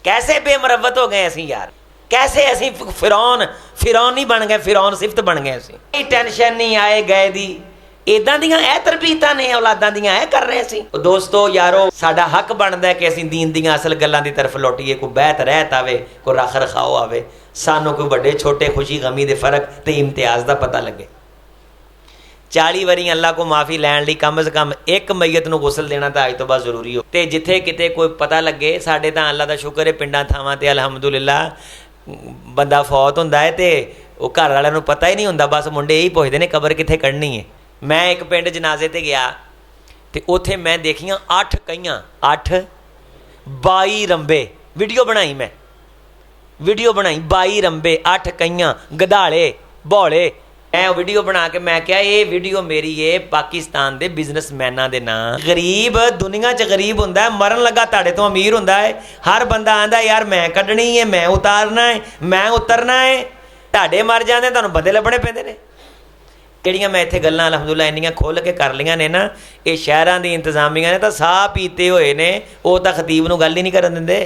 کیسے بے مروت ہو گئے اسی یار، کیسے اسی فرعون نہیں بن گئے، فرعون صفت بن گئے اسی. ٹینشن نہیں آئے گئے دی، اداں دیاں اے تربیتاں نے اولاداں دیاں اے کر رہے سی. دوستو یارو ساڈا حق بندا ہے کہ اسی دین دیاں اصل گلاں دی طرف لوٹیے. کوئی بیت رہت آوے، کوئی رخ رکھاؤ آوے، سانوں کوئی بڑے چھوٹے خوشی غمی دے فرق تے امتیاز دا پتہ لگے. 40 وری اللہ کو معافی لین لی کم از کم ایک میت نو غسل دینا تا اج تو بعد ضروری ہو. تے جتھے کتے کوئی پتہ لگے، ساڈے تاں اللہ دا شکر ہے پنڈاں تھاواں تے الحمدللہ بندہ فوت ہوندا ہے تے وہ گھر والوں نو پتہ ہی نہیں ہوندا، بس منڈے یہی پوچھدے نے قبر کتھے کڈنی ہے. میں ایک پنڈ جنازے تے گیا تے اوتھے میں دیکھیاں 8 کئیاں 8 22 رمبے. ویڈیو بنائی، میں ویڈیو بنائی 22 رمبے 8 کئیاں گدھاڑے بھولے. میں ویڈیو بنا کے میں کیا یہ ویڈیو میری ہے پاکستان دے بزنس میناں دے نام. غریب دنیا چ غریب ہوندا ہے، مرن لگا تاڑے تو امیر ہوندا ہے. ہر بندہ آندا یار میں کڈنی ہے، میں اتارنا ہے، میں اترنا ہے. تاڑے مر جاندے تانوں بندے لبنے پیندے نے. جہڑیاں میں اتنے گلاں الحمدللہ انیاں کھول کے کر لیاں نے نا، یہ شہراں دی انتظامیہ نے تو ساہ پیتے ہوئے نے، وہ تو خطیب نو گل ہی نہیں کرن دندے.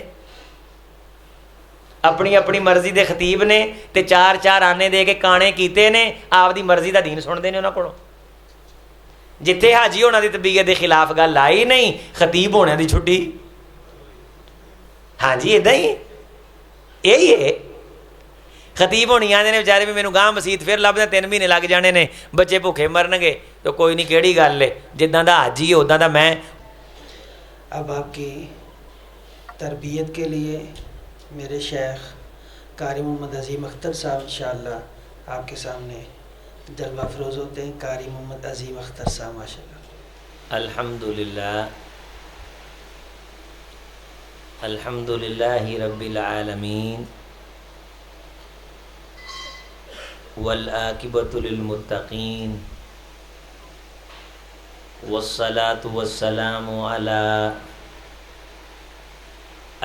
اپنی اپنی مرضی دے خطیب نے تے 4 آنے دے کے کانے کیتے نے، آپ دی مرضی دا دین سنتے ہیں انہاں کولوں. جتھے حاجی ہونا دی طبیعت دے خلاف گل آئی نہیں، خطیب ہونے دی چھٹی. ہاں جی ادا ہی یہی ہے. خطیب ہونی آدھے نے بیچارے بھی مینوں گاہ مسیت پھر لبدے 3 مہینے لگ جانے نے، بچے بھوکے مرن گے تو کوئی نہیں کیڑی گل ہے، جداں دا حاجی ہے ادا دا میں. اب آپ کی تربیت کے لیے میرے شیخ قاری محمد عظیم اختر صاحب انشاءاللہ آپ کے سامنے جلوہ افروز ہوتے ہیں. قاری محمد عظیم اختر صاحب ماشاءاللہ. الحمدللہ الحمدللہ رب العالمین والعاقبۃ للمتقین والصلاة والسلام علی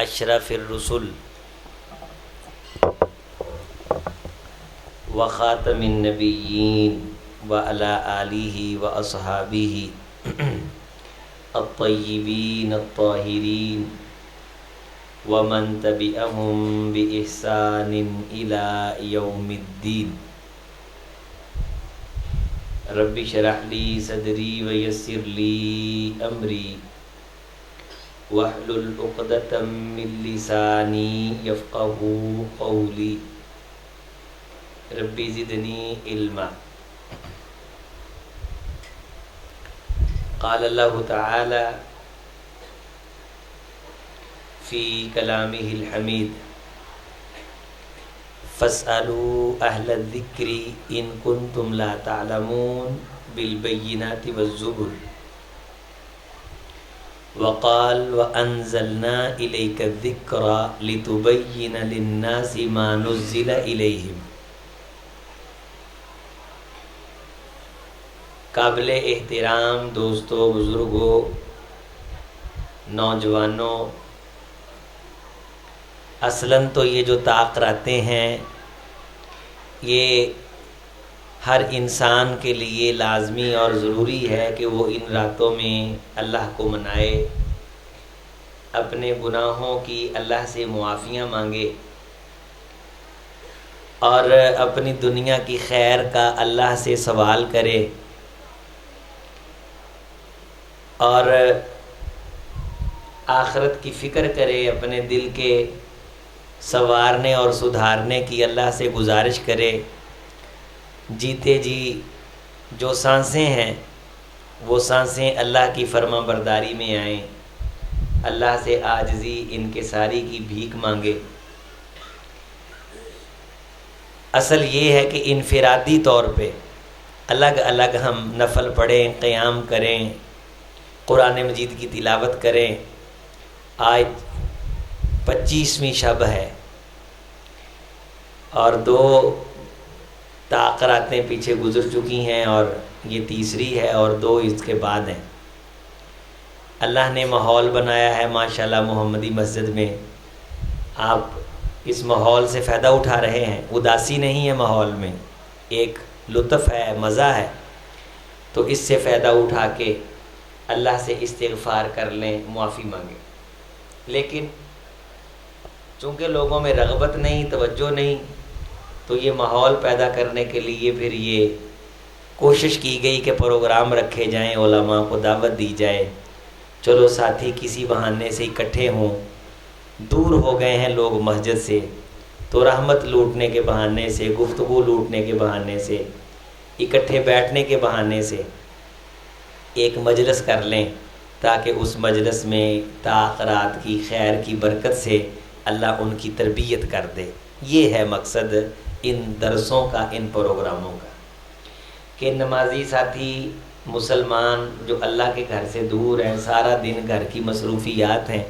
اشرف الرسل وخاتم النبیین وعلی آلہ واصحابہ الطیبین الطاہرین ومن تبعہم بإحسان الی یوم الدین. رب اشرح لی صدری ویسر لی امری واحلل عقدۃ من لسانی یفقہوا قولی. ربی زدنی علما. قال اللہ تعالی فی کلامہ الحمید فاسألوا اہل الذکر ان کنتم لا تعلمون بالبینات والزبر. وقال وانزلنا الیک الذکر لتبین للناس ما نزل الیہم. قابل احترام دوستو، بزرگوں، نوجوانوں، اصلاً تو یہ جو طاق راتیں ہیں یہ ہر انسان کے لیے لازمی اور ضروری ہے کہ وہ ان راتوں میں اللہ کو منائے، اپنے گناہوں کی اللہ سے معافیاں مانگے اور اپنی دنیا کی خیر کا اللہ سے سوال کرے اور آخرت کی فکر کرے، اپنے دل کے سنوارنے اور سدھارنے کی اللہ سے گزارش کرے. جیتے جی جو سانسیں ہیں وہ سانسیں اللہ کی فرما برداری میں آئیں، اللہ سے عاجزی انکساری کی بھیک مانگے. اصل یہ ہے کہ انفرادی طور پہ الگ الگ ہم نفل پڑھیں، قیام کریں، قرآن مجید کی تلاوت کریں. آج 25ویں شب ہے اور 2 طاق راتیں پیچھے گزر چکی ہیں اور یہ تیسری ہے اور 2 اس کے بعد ہیں. اللہ نے ماحول بنایا ہے ماشاءاللہ محمدی مسجد میں. آپ اس ماحول سے فائدہ اٹھا رہے ہیں، اداسی نہیں ہے ماحول میں، ایک لطف ہے، مزہ ہے. تو اس سے فائدہ اٹھا کے اللہ سے استغفار کر لیں، معافی مانگیں. لیکن چونکہ لوگوں میں رغبت نہیں، توجہ نہیں، تو یہ ماحول پیدا کرنے کے لیے پھر یہ کوشش کی گئی کہ پروگرام رکھے جائیں، علماء کو دعوت دی جائے، چلو ساتھی کسی بہانے سے اکٹھے ہوں۔ دور ہو گئے ہیں لوگ مسجد سے، تو رحمت لوٹنے کے بہانے سے، گفتگو لوٹنے کے بہانے سے، اکٹھے بیٹھنے کے بہانے سے ایک مجلس کر لیں، تاکہ اس مجلس میں تآخرات کی خیر کی برکت سے اللہ ان کی تربیت کر دے۔ یہ ہے مقصد ان درسوں کا، ان پروگراموں کا، کہ نمازی ساتھی مسلمان جو اللہ کے گھر سے دور ہیں، سارا دن گھر کی مصروفیات ہیں،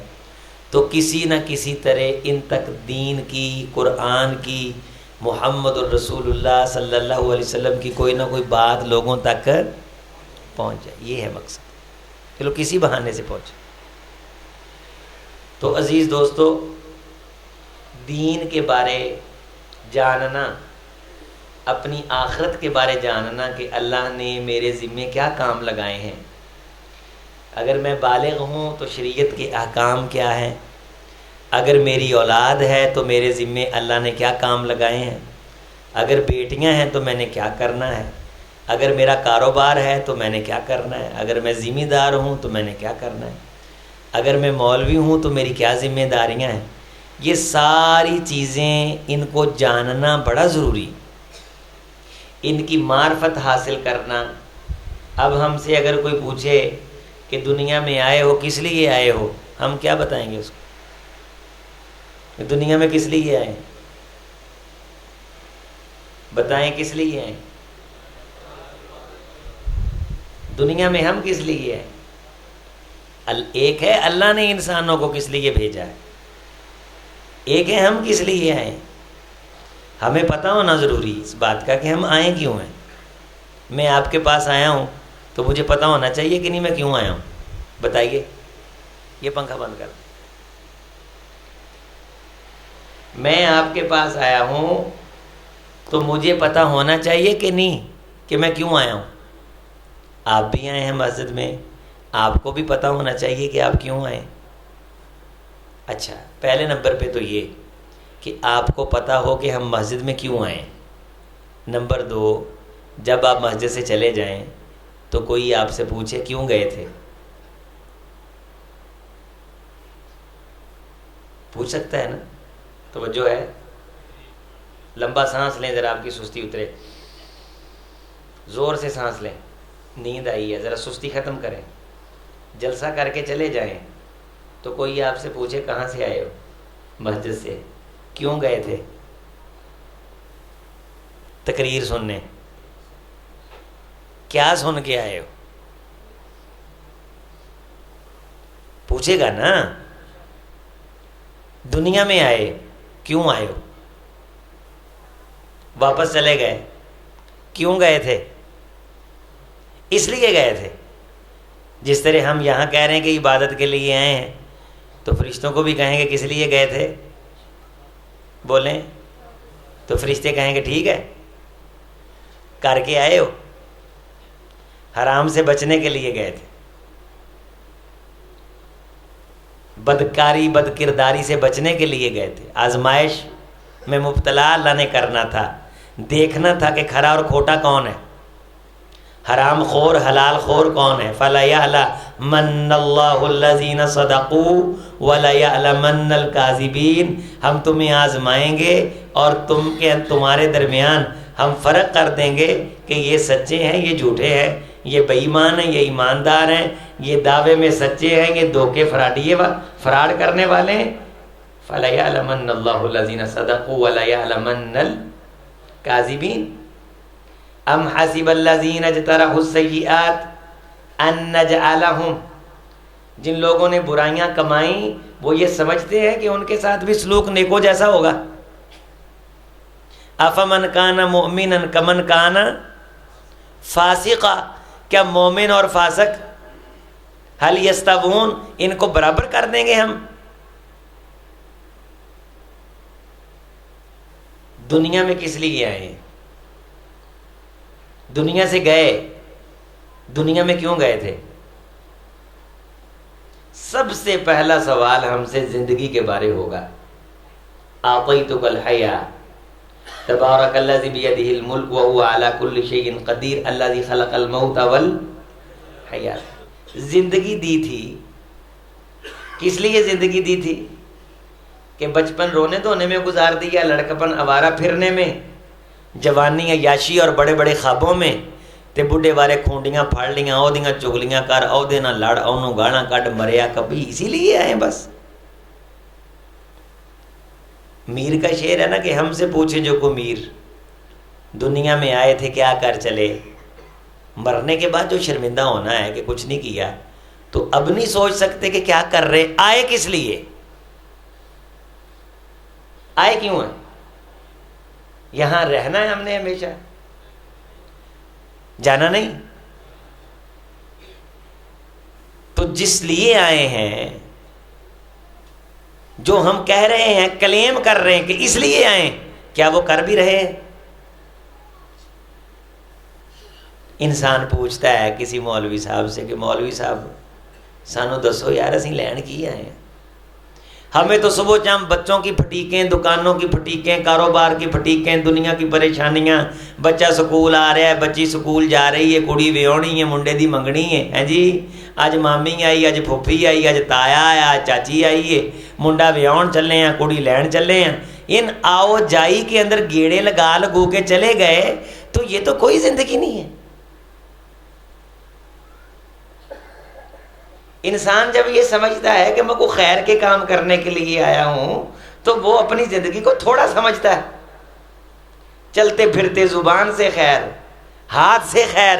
تو کسی نہ کسی طرح ان تک دین کی، قرآن کی، محمد الرسول اللہ صلی اللہ علیہ وسلم کی کوئی نہ کوئی بات لوگوں تک پہنچ جائے۔ یہ ہے مقصد، چلو کسی بہانے سے پہنچے۔ تو عزیز دوستو، دین کے بارے جاننا، اپنی آخرت کے بارے جاننا کہ اللہ نے میرے ذمے کیا کام لگائے ہیں، اگر میں بالغ ہوں تو شریعت کے احکام کیا ہیں، اگر میری اولاد ہے تو میرے ذمے اللہ نے کیا کام لگائے ہیں، اگر بیٹیاں ہیں تو میں نے کیا کرنا ہے، اگر میرا کاروبار ہے تو میں نے کیا کرنا ہے، اگر میں ذمہ دار ہوں تو میں نے کیا کرنا ہے، اگر میں مولوی ہوں تو میری کیا ذمہ داریاں ہیں۔ یہ ساری چیزیں ان کو جاننا بڑا ضروری، ان کی معرفت حاصل کرنا۔ اب ہم سے اگر کوئی پوچھے کہ دنیا میں آئے ہو کس لیے آئے ہو، ہم کیا بتائیں گے اس کو؟ دنیا میں کس لیے آئے ہیں؟ بتائیں کس لیے آئے؟ دنیا میں ہم کس لیے آئے؟ ایک ہے اللہ نے انسانوں کو کس لیے بھیجا ہے، ایک ہے ہم کس لیے آئے ہیں۔ ہمیں پتہ ہونا ضروری اس بات کا کہ ہم آئے کیوں ہیں۔ میں آپ کے پاس آیا ہوں تو مجھے پتہ ہونا چاہیے کہ نہیں میں کیوں آیا ہوں، بتائیے۔ یہ پنکھا بند کر دیں۔ میں آپ کے پاس آیا ہوں تو مجھے پتہ ہونا چاہیے کہ نہیں کہ میں کیوں آیا ہوں۔ آپ بھی آئے ہیں مسجد میں، آپ کو بھی پتہ ہونا چاہیے کہ آپ کیوں آئے۔ اچھا، پہلے نمبر پہ تو یہ کہ آپ کو پتہ ہو کہ ہم مسجد میں کیوں آئیں۔ نمبر 2، جب آپ مسجد سے چلے جائیں تو کوئی آپ سے پوچھے کیوں گئے تھے، پوچھ سکتا ہے نا؟ توجہ ہے؟ لمبا سانس لیں، ذرا آپ کی سستی اترے، زور سے سانس لیں، نیند آئی ہے، ذرا سستی ختم کریں، جلسہ کر کے چلے جائیں تو کوئی آپ سے پوچھے کہاں سے آئے ہو، مسجد سے، کیوں گئے تھے؟ تقریر سننے، کیا سن کے آئے ہو؟ پوچھے گا نا۔ دنیا میں آئے، کیوں آئے ہو؟ واپس چلے گئے، کیوں گئے تھے؟ اس لیے گئے تھے۔ جس طرح ہم یہاں کہہ رہے ہیں کہ عبادت کے لیے آئے ہیں، تو فرشتوں کو بھی کہیں گے کس لیے گئے تھے، بولیں تو فرشتے کہیں گے ٹھیک ہے، کر کے آئے ہو، حرام سے بچنے کے لیے گئے تھے، بدکاری بد کرداری سے بچنے کے لیے گئے تھے، آزمائش میں مبتلا اللہ نے کرنا تھا، دیکھنا تھا کہ کھرا اور کھوٹا کون ہے، حرام خور حلال خور کون ہے۔ فَلَيَعْلَمَنَّ اللَّهُ الَّذِينَ صَدَقُوا وَلَيَعْلَمَنَّ الْكَاذِبِينَ۔ ہم تمہیں آزمائیں گے اور تمہارے درمیان ہم فرق کر دیں گے کہ یہ سچے ہیں یہ جھوٹے ہیں، یہ بے ایمان ہیں یہ ایماندار ہیں، یہ دعوے میں سچے ہیں یہ دھوکے فراڈ کرنے والے ہیں۔ فَلَيَعْلَمَنَّ اللَّهُ الَّذِينَ صَدَقُوا وَلَيَعْلَمَنَّ الْكَاذِبِينَ۔ ام حسب الذین اجترحوا السیئات ان نجعلہم، جن لوگوں نے برائیاں کمائیں وہ یہ سمجھتے ہیں کہ ان کے ساتھ بھی سلوک نیکو جیسا ہوگا۔ افمن کان مؤمنا کمن کان فاسقا، کیا مومن اور فاسق هل یستوون، ان کو برابر کر دیں گے ہم؟ دنیا میں کس لیے آئے ہیں؟ دنیا سے گئے، دنیا میں کیوں گئے تھے؟ سب سے پہلا سوال ہم سے زندگی کے بارے ہوگا اعطیتک الحیا تبارک الذی بیدہ الملک وہو علی کل شیء قدیر الذی خلق الموت والحیات. زندگی دی تھی. کس لیے زندگی دی تھی؟ کہ بچپن رونے دھونے میں گزار دیا، لڑکپن آوارہ پھرنے میں، جوانی عیاشی اور بڑے بڑے خوابوں میں، تے بڈھے بارے کھونڈیاں پھاڑ لیاں، او دیاں چگلیاں کر، او دے نہ لڑ، اونوں گالاں کڈ، مریا کبھی. اسی لیے آئے بس. میر کا شعر ہے نا کہ ہم سے پوچھے جو کو میر، دنیا میں آئے تھے کیا کر چلے. مرنے کے بعد جو شرمندہ ہونا ہے کہ کچھ نہیں کیا، تو اب نہیں سوچ سکتے کہ کیا کر رہے، آئے کس لیے، آئے کیوں ہیں. یہاں رہنا ہے ہم نے ہمیشہ، جانا نہیں. تو جس لیے آئے ہیں، جو ہم کہہ رہے ہیں، کلیم کر رہے ہیں کہ اس لیے آئے، کیا وہ کر بھی رہے ہیں؟ انسان پوچھتا ہے کسی مولوی صاحب سے کہ مولوی صاحب سانو دسو یار اسی لین کی آئے ہیں. ہمیں تو صبح شام بچوں کی پھٹیکیں، دکانوں کی پھٹیکیں، کاروبار کی پھٹیکیں، دنیا کی پریشانیاں، بچہ سکول آ رہا ہے، بچی سکول جا رہی ہے، کڑی ویہونی ہے، منڈے دی منگنی ہے جی، اج مامی آئی، اج پھوپھی آئی، اج تایا آیا، اج چاچی آئی ہے، منڈا ویہون چلے ہیں، کڑی لین چلے ہیں. ان آؤ جائی کے اندر گیڑے لگا لگو کے چلے گئے، تو یہ تو کوئی زندگی نہیں ہے. انسان جب یہ سمجھتا ہے کہ میں کوئی خیر کے کام کرنے کے لیے آیا ہوں، تو وہ اپنی زندگی کو تھوڑا سمجھتا ہے. چلتے پھرتے زبان سے خیر، ہاتھ سے خیر،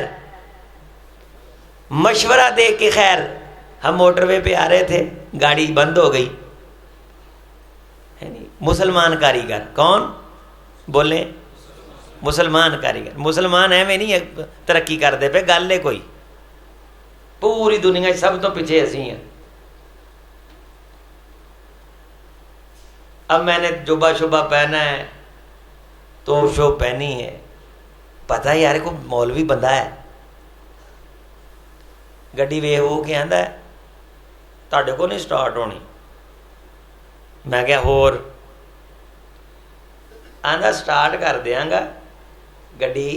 مشورہ دے کے خیر. ہم موٹر وے پہ آ رہے تھے، گاڑی بند ہو گئی. مسلمان کاریگر کون بولیں؟ مسلمان کاریگر. مسلمان ایویں نہیں ترقی کر دے پہ، گل ہے کوئی. پوری دنیا سب تو پیچھے اسی ہیں. اب میں نے جبہ شبہ پہنا ہے، تو شو پہنی ہے، پتہ ہے یار کو مولوی بندہ ہے. گڈی ویخ ہو کے آندا ہے تہاڈے کو نہیں سٹارٹ ہونی. میں کہا ہور؟ آندا سٹارٹ کر دیاں گا. گڈی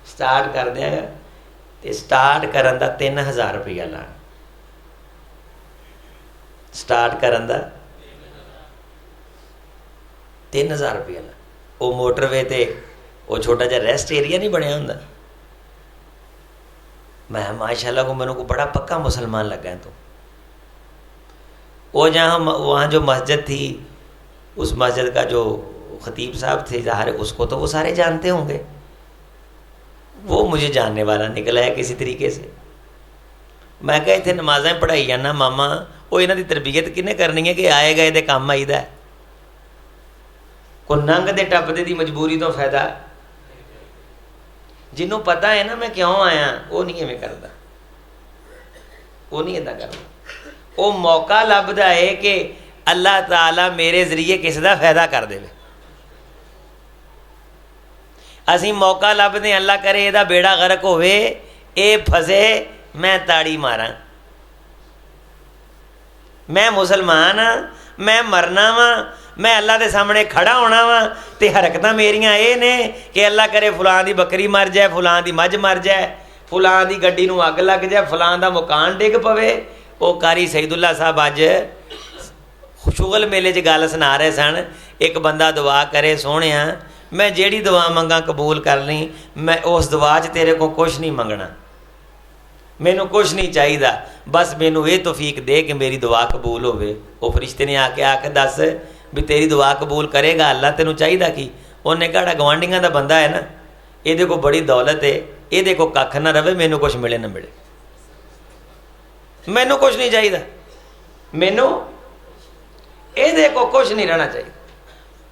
سٹارٹ کر دیا گا. تے سٹارٹ کرن دا 3000 روپیہ لا. سٹارٹ کرن دا 3000 روپیہ لا. وہ موٹر وے تے وہ چھوٹا جہا ریسٹ ایریا نہیں بنیا ہوندا. میں ماشاءاللہ کو میرے کو بڑا پکا مسلمان لگا ہے. تو وہ جہاں وہاں جو مسجد تھی، اس مسجد کا جو خطیب صاحب تھے، ظاہر اس کو تو وہ سارے جانتے ہوں گے. وہ مجھے جاننے والا نکلا ہے کسی طریقے سے. میں کہا اتنے نمازیں پڑھائی جانا ماما، وہ یہاں دی تربیت کنے کرنی ہے کہ آئے گئے دے کام آئی دا ہے. کو ننگ دے ٹپ دے دی مجبوری تو فائدہ. جنہوں پتہ ہے نا میں کیوں آیا، وہ نہیں ہمیں کرتا، وہ نہیں ادا کرتا. وہ موقع لبدا ہے کہ اللہ تعالیٰ میرے ذریعے کسی دا فائدہ کر دے. اسی موقع لبدے ہیں اللہ کرے یہ بیڑا غرق ہوئے، اے پھسے، میں تاڑی مارا. میں مسلمان ہاں، میں مرنا وا، میں اللہ دے سامنے کھڑا ہونا وا، تے حرکتاں میریاں اے نے کہ اللہ کرے فلاں دی بکری مر جائے، فلاں دی مجھ مر جائے، فلاں دی گڈی نو اگ لگ جائے، فلاں دا مکان ڈگ پوے. وہ قاری سعید اللہ صاحب اج شغل میلے چ گل سنا رہے سن. ایک بندہ دعا کرے سونیا میں جیڑی دعا منگا قبول کر لیں، میں اس دعا چ تیرے کو کچھ نہیں منگنا، مینوں کچھ نہیں چاہیے، بس مینوں یہ توفیق دے کہ میری دعا قبول ہوئے. وہ فرشتے نے آ کے دس بھی تیری دعا قبول کرے گا اللہ، تینوں چاہیے کی؟ انہیں کہا گوانڈیاں دا بندہ ہے نا، یہ کو بڑی دولت ہے، یہ کو کھ نہ رہے، مینوں کچھ ملے نہ ملے، مینوں کچھ نہیں چاہیے، مینوں یہ کو کچھ نہیں رہنا چاہیے.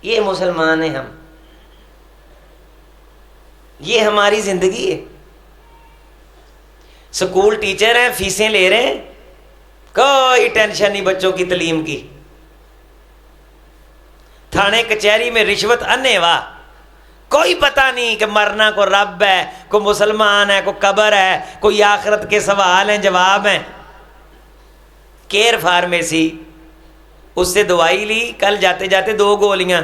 یہ مسلمان ہیں ہم، یہ ہماری زندگی ہے. سکول ٹیچر ہیں، فیسیں لے رہے ہیں، کوئی ٹینشن نہیں بچوں کی تعلیم کی. تھانے کچہری میں رشوت انے واہ، کوئی پتہ نہیں کہ مرنا کو رب ہے، کوئی مسلمان ہے، کوئی قبر ہے، کوئی آخرت کے سوال ہیں جواب ہیں. کیئر فارمیسی اس سے دوائی لی, کل جاتے جاتے 2 گولیاں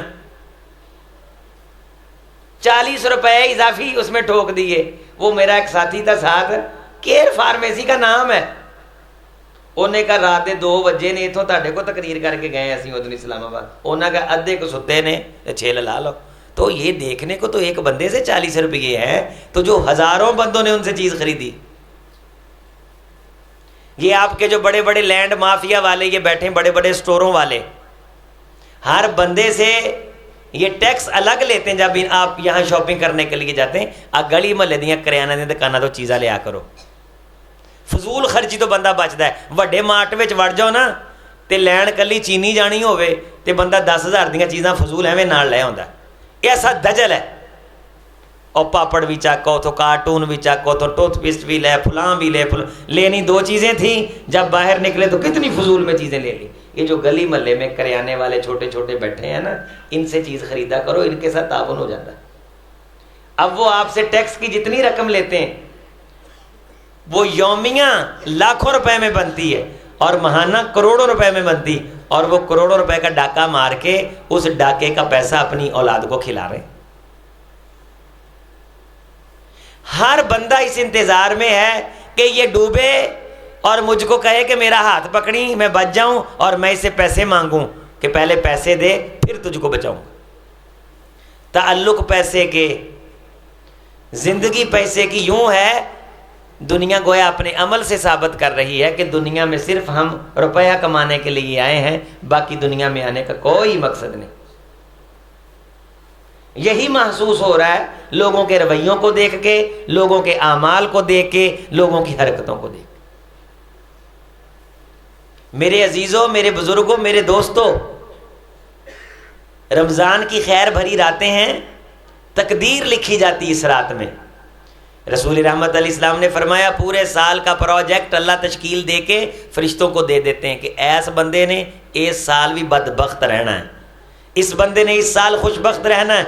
40 روپے اضافی اس میں ٹھوک دیے. وہ میرا ایک ساتھی تھا ساتھ, کیئر فارمیسی کا نام ہے, انہیں کہا رات کے 2 بجے نے اتوں تاڈے کو تقریر کر کے گئے اسی ادھر اسلام آباد, انہیں کہا ادھے کو ستے نے 6 لا لو. تو یہ دیکھنے کو تو ایک بندے سے 40 روپئے ہے, تو جو ہزاروں بندوں نے ان سے چیز خریدی. یہ آپ کے جو بڑے بڑے لینڈ مافیا والے یہ بیٹھے بڑے بڑے سٹوروں والے, ہر بندے سے یہ ٹیکس الگ لیتے ہیں. جب آپ یہاں شاپنگ کرنے کے لیے جاتے ہیں, گلی محلے دیا کریانہ دیا دکانوں تو چیزاں لیا کرو. فضول خرچی تو بندہ بچتا ہے. وڈے مارٹ میں وڑ جاؤ نا تے لین کلی چینی جانی ہوئے تے بندہ 10,000 دیا چیزاں فضول ایویں نال لے آਉਂدا. ایسا دجل ہے. اور پاپڑ بھی چاکو, تو کارٹون بھی چاکو, تو ٹوتھ پیسٹ بھی لے, فلاں بھی لے. لینی 2 چیزیں تھیں, جب باہر نکلے تو کتنی فضول میں چیزیں لے لی. یہ جو گلی محلے میں کریانے والے چھوٹے چھوٹے بیٹھے ہیں نا, ان سے چیز خریدا کرو, ان کے ساتھ تعاون ہو جاتا ہے. اب وہ آپ سے ٹیکس کی جتنی رقم لیتے ہیں وہ یومیہ لاکھوں روپے میں بنتی ہے اور ماہانہ کروڑوں روپے میں بنتی, اور وہ کروڑوں روپے کا ڈاکہ مار کے اس ڈاکے کا پیسہ اپنی اولاد کو کھلا رہے. ہر بندہ اس انتظار میں ہے کہ یہ ڈوبے اور مجھ کو کہے کہ میرا ہاتھ پکڑی, میں بچ جاؤں, اور میں اس سے پیسے مانگوں کہ پہلے پیسے دے پھر تجھ کو بچاؤں. تعلق پیسے کے, زندگی پیسے کی. یوں ہے دنیا گویا اپنے عمل سے ثابت کر رہی ہے کہ دنیا میں صرف ہم روپیہ کمانے کے لیے آئے ہیں, باقی دنیا میں آنے کا کوئی مقصد نہیں. یہی محسوس ہو رہا ہے لوگوں کے رویوں کو دیکھ کے, لوگوں کے اعمال کو دیکھ کے, لوگوں کی حرکتوں کو دیکھ کے. میرے عزیزوں, میرے بزرگوں, میرے دوستوں, رمضان کی خیر بھری راتیں ہیں, تقدیر لکھی جاتی اس رات میں. رسول رحمت علیہ السلام نے فرمایا پورے سال کا پروجیکٹ اللہ تشکیل دے کے فرشتوں کو دے دیتے ہیں کہ ایس بندے نے اس سال بھی بدبخت رہنا ہے, اس بندے نے اس سال خوش بخت رہنا ہے,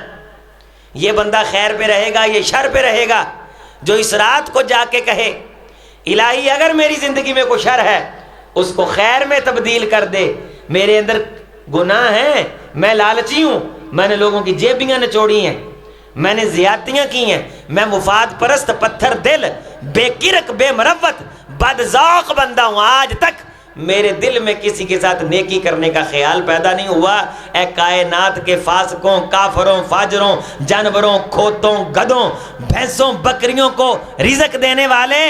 یہ بندہ خیر پہ رہے گا, یہ شر پہ رہے گا. جو اس رات کو جا کے کہے الہی اگر میری زندگی میں کوئی شر ہے اس کو خیر میں تبدیل کر دے, میرے اندر گناہ ہیں, میں لالچی ہوں, میں نے لوگوں کی جیبیاں نچوڑی ہیں, میں نے زیادتیاں کی ہیں, میں مفاد پرست, پتھر دل, بے کرک, بے مروت, بد ذوق بندہ ہوں, آج تک میرے دل میں کسی کے ساتھ نیکی کرنے کا خیال پیدا نہیں ہوا. اے کائنات کے فاسقوں, کافروں, فاجروں, جانوروں, کھوتوں, گدھوں, بھینسوں, بکریوں کو رزق دینے والے,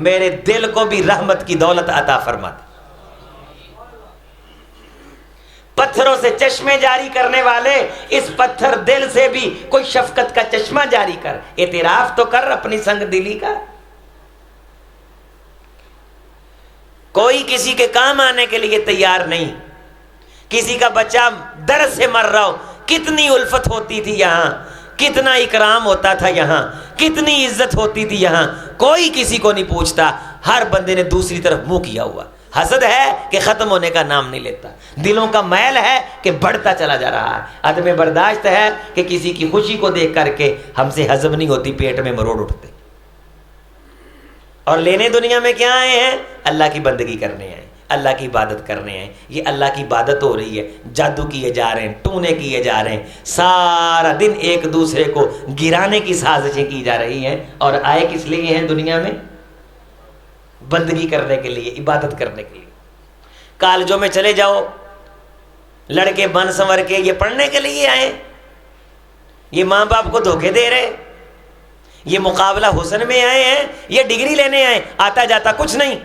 میرے دل کو بھی رحمت کی دولت عطا فرما دے. پتھروں سے چشمے جاری کرنے والے, اس پتھر دل سے بھی کوئی شفقت کا چشمہ جاری کر. اعتراف تو کر اپنی سنگ دلی کا. کوئی کسی کے کام آنے کے لیے تیار نہیں. کسی کا بچہ درد سے مر رہا ہو, کتنی الفت ہوتی تھی یہاں, کتنا اکرام ہوتا تھا یہاں, کتنی عزت ہوتی تھی یہاں, کوئی کسی کو نہیں پوچھتا. ہر بندے نے دوسری طرف منہ کیا ہوا. حسد ہے کہ ختم ہونے کا نام نہیں لیتا, دلوں کا میل ہے کہ بڑھتا چلا جا رہا ہے, عدم برداشت ہے کہ کسی کی خوشی کو دیکھ کر کے ہم سے ہضم نہیں ہوتی, پیٹ میں مروڑ اٹھتے. اور لینے دنیا میں کیا آئے ہیں؟ اللہ کی بندگی کرنے ہیں, اللہ کی عبادت کرنے ہیں. یہ اللہ کی عبادت ہو رہی ہے, جادو کیے جا رہے ہیں, ٹونے کیے جا رہے ہیں, سارا دن ایک دوسرے کو گرانے کی سازشیں کی جا رہی ہیں. اور آئے کس لیے ہیں دنیا میں؟ بندگی کرنے کے لیے, عبادت کرنے کے لیے. کالجوں میں چلے جاؤ, لڑکے بن سنور کے یہ پڑھنے کے لیے آئے, یہ ماں باپ کو دھوکے دے رہے, یہ مقابلہ حسن میں آئے ہیں, یہ ڈگری لینے آئے, آتا جاتا کچھ نہیں.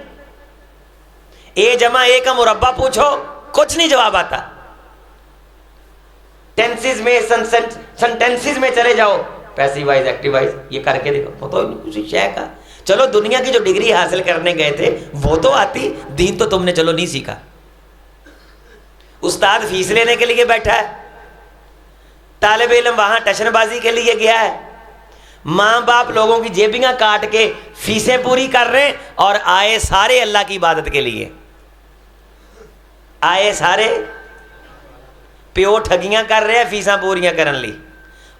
اے جمع اے کا مربع پوچھو کچھ نہیں جواب آتا. ٹینسز میں, سنٹینسز میں چلے جاؤ, پیسیو وائز, ایکٹیو وائز, یہ کر کے دیکھو تو کسی شے کا. چلو دنیا کی جو ڈگری حاصل کرنے گئے تھے وہ تو آتی, دین تو تم نے چلو نہیں سیکھا. استاد فیس لینے کے لیے بیٹھا ہے, طالب علم وہاں ٹشن بازی کے لیے گیا ہے, ماں باپ لوگوں کی جیبیاں کاٹ کے فیسیں پوری کر رہے ہیں, اور آئے سارے اللہ کی عبادت کے لیے. آئے سارے پیو ٹھگیاں کر رہے ہیں فیساں پوریاں کرن لی.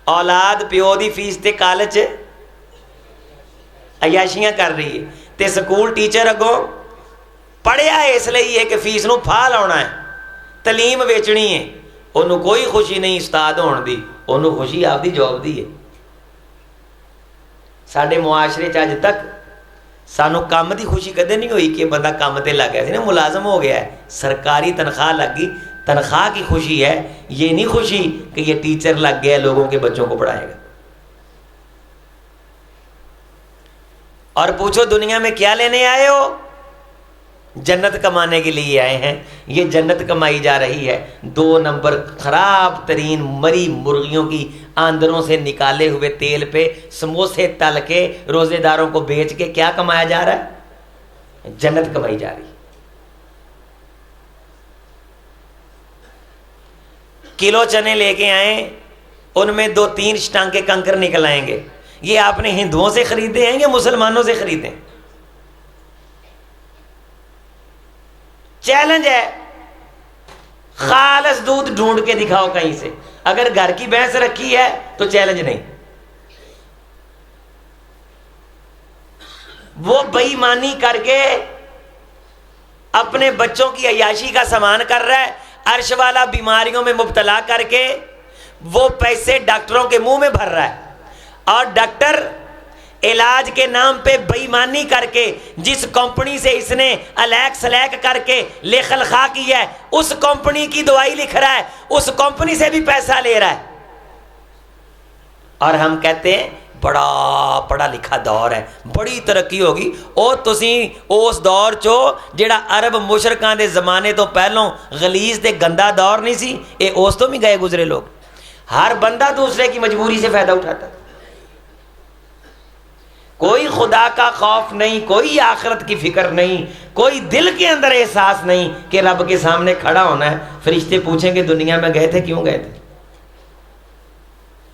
اولاد پیو دی فیس تے کالج عیاشیاں کر رہی ہے, تے سکول ٹیچر اگوں پڑھیا ہے اس لیے کہ فیس نو پھا لاؤنا ہے, تعلیم ویچنی ہے، انہوں کوئی خوشی نہیں استاد ہون دی، انہوں خوشی آپ دی جاب دی ہے۔ ساڈے معاشرے چ اج تک سانو کام دی خوشی کدے نہیں ہوئی کہ بندہ کام تے لگ گیا سی نا، ملازم ہو گیا ہے، سرکاری تنخواہ لگ گئی، تنخواہ کی خوشی ہے، یہ نہیں خوشی کہ یہ ٹیچر لگ گیا لوگوں کے بچوں کو پڑھائے گا۔ اور پوچھو دنیا میں کیا لینے آئے ہو؟ جنت کمانے کے لیے آئے ہیں۔ یہ جنت کمائی جا رہی ہے 2 نمبر خراب ترین مری مرغیوں کی آندروں سے نکالے ہوئے تیل پہ سموسے تل کے روزے داروں کو بیچ کے کیا کمایا جا رہا ہے؟ جنت کمائی جا رہی ہے۔ کلو چنے لے کے آئیں، ان میں 2-3 ٹانکے کنکر نکل آئیں گے۔ یہ آپ نے ہندوؤں سے خریدے ہیں یا مسلمانوں سے خریدے ہیں؟ چیلنج ہے، خالص دودھ ڈھونڈ کے دکھاؤ کہیں سے۔ اگر گھر کی بھینس رکھی ہے تو چیلنج نہیں۔ وہ بے ایمانی کر کے اپنے بچوں کی عیاشی کا سامان کر رہا ہے، عرش والا بیماریوں میں مبتلا کر کے وہ پیسے ڈاکٹروں کے منہ میں بھر رہا ہے، اور ڈاکٹر علاج کے نام پہ بے ایمانی کر کے جس کمپنی سے اس نے الیک سلیک کر کے لے خلخا کی ہے، اس کمپنی کی دوائی لکھ رہا ہے، اس کمپنی سے بھی پیسہ لے رہا ہے، اور ہم کہتے ہیں بڑا پڑھا لکھا دور ہے، بڑی ترقی ہوگی۔ اور تسی اس دور چو جڑا عرب مشرکاں دے زمانے تو پہلوں غلیظ تے گندا دور نہیں سی، اے اس تو بھی گئے گزرے لوگ۔ ہر بندہ دوسرے کی مجبوری سے فائدہ اٹھاتا، کوئی خدا کا خوف نہیں، کوئی آخرت کی فکر نہیں، کوئی دل کے اندر احساس نہیں کہ رب کے سامنے کھڑا ہونا ہے۔ فرشتے پوچھیں گے دنیا میں گئے تھے، کیوں گئے تھے؟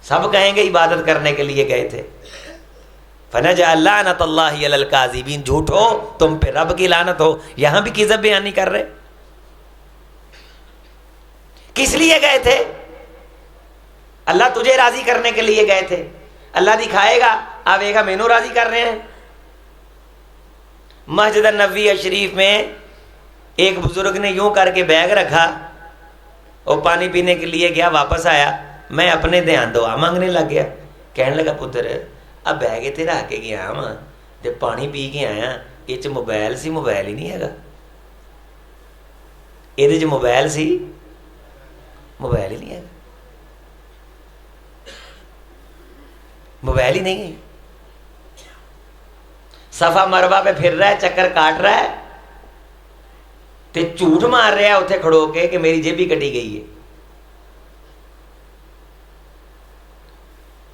سب کہیں گے عبادت کرنے کے لیے گئے تھے۔ فَنَجْعَلْ لَعْنَةَ اللَّهِ عَلَى الْكَاذِبِينَ، جھوٹو تم پہ رب کی لعنت ہو۔ یہاں بھی کذب بیان نہیں کر رہے۔ کس لیے گئے تھے؟ اللہ تجھے راضی کرنے کے لیے گئے تھے۔ اللہ دکھائے گا، آوے گا مینوں راضی کر رہے ہیں۔ مسجد النبوی شریف میں ایک بزرگ نے یوں کر کے بیگ رکھا، وہ پانی پینے کے لیے گیا، واپس آیا، میں اپنے دھیان دعا مانگنے لگ گیا۔ کہنے لگا پتر اب بیگ اتنے رکھ کے گیا وا تے پانی پی کے آیا، یہ موبائل سی، موبائل ہی نہیں ہے، یہ موبائل سی، موبائل ہی نہیں ہے، موبائل ہی نہیں ہے۔ صفا مروا پہ پھر رہا ہے، چکر کاٹ رہا ہے تے جھوٹ مار رہا ہے اتنے کھڑو کے کہ میری جیب بھی کٹی گئی ہے۔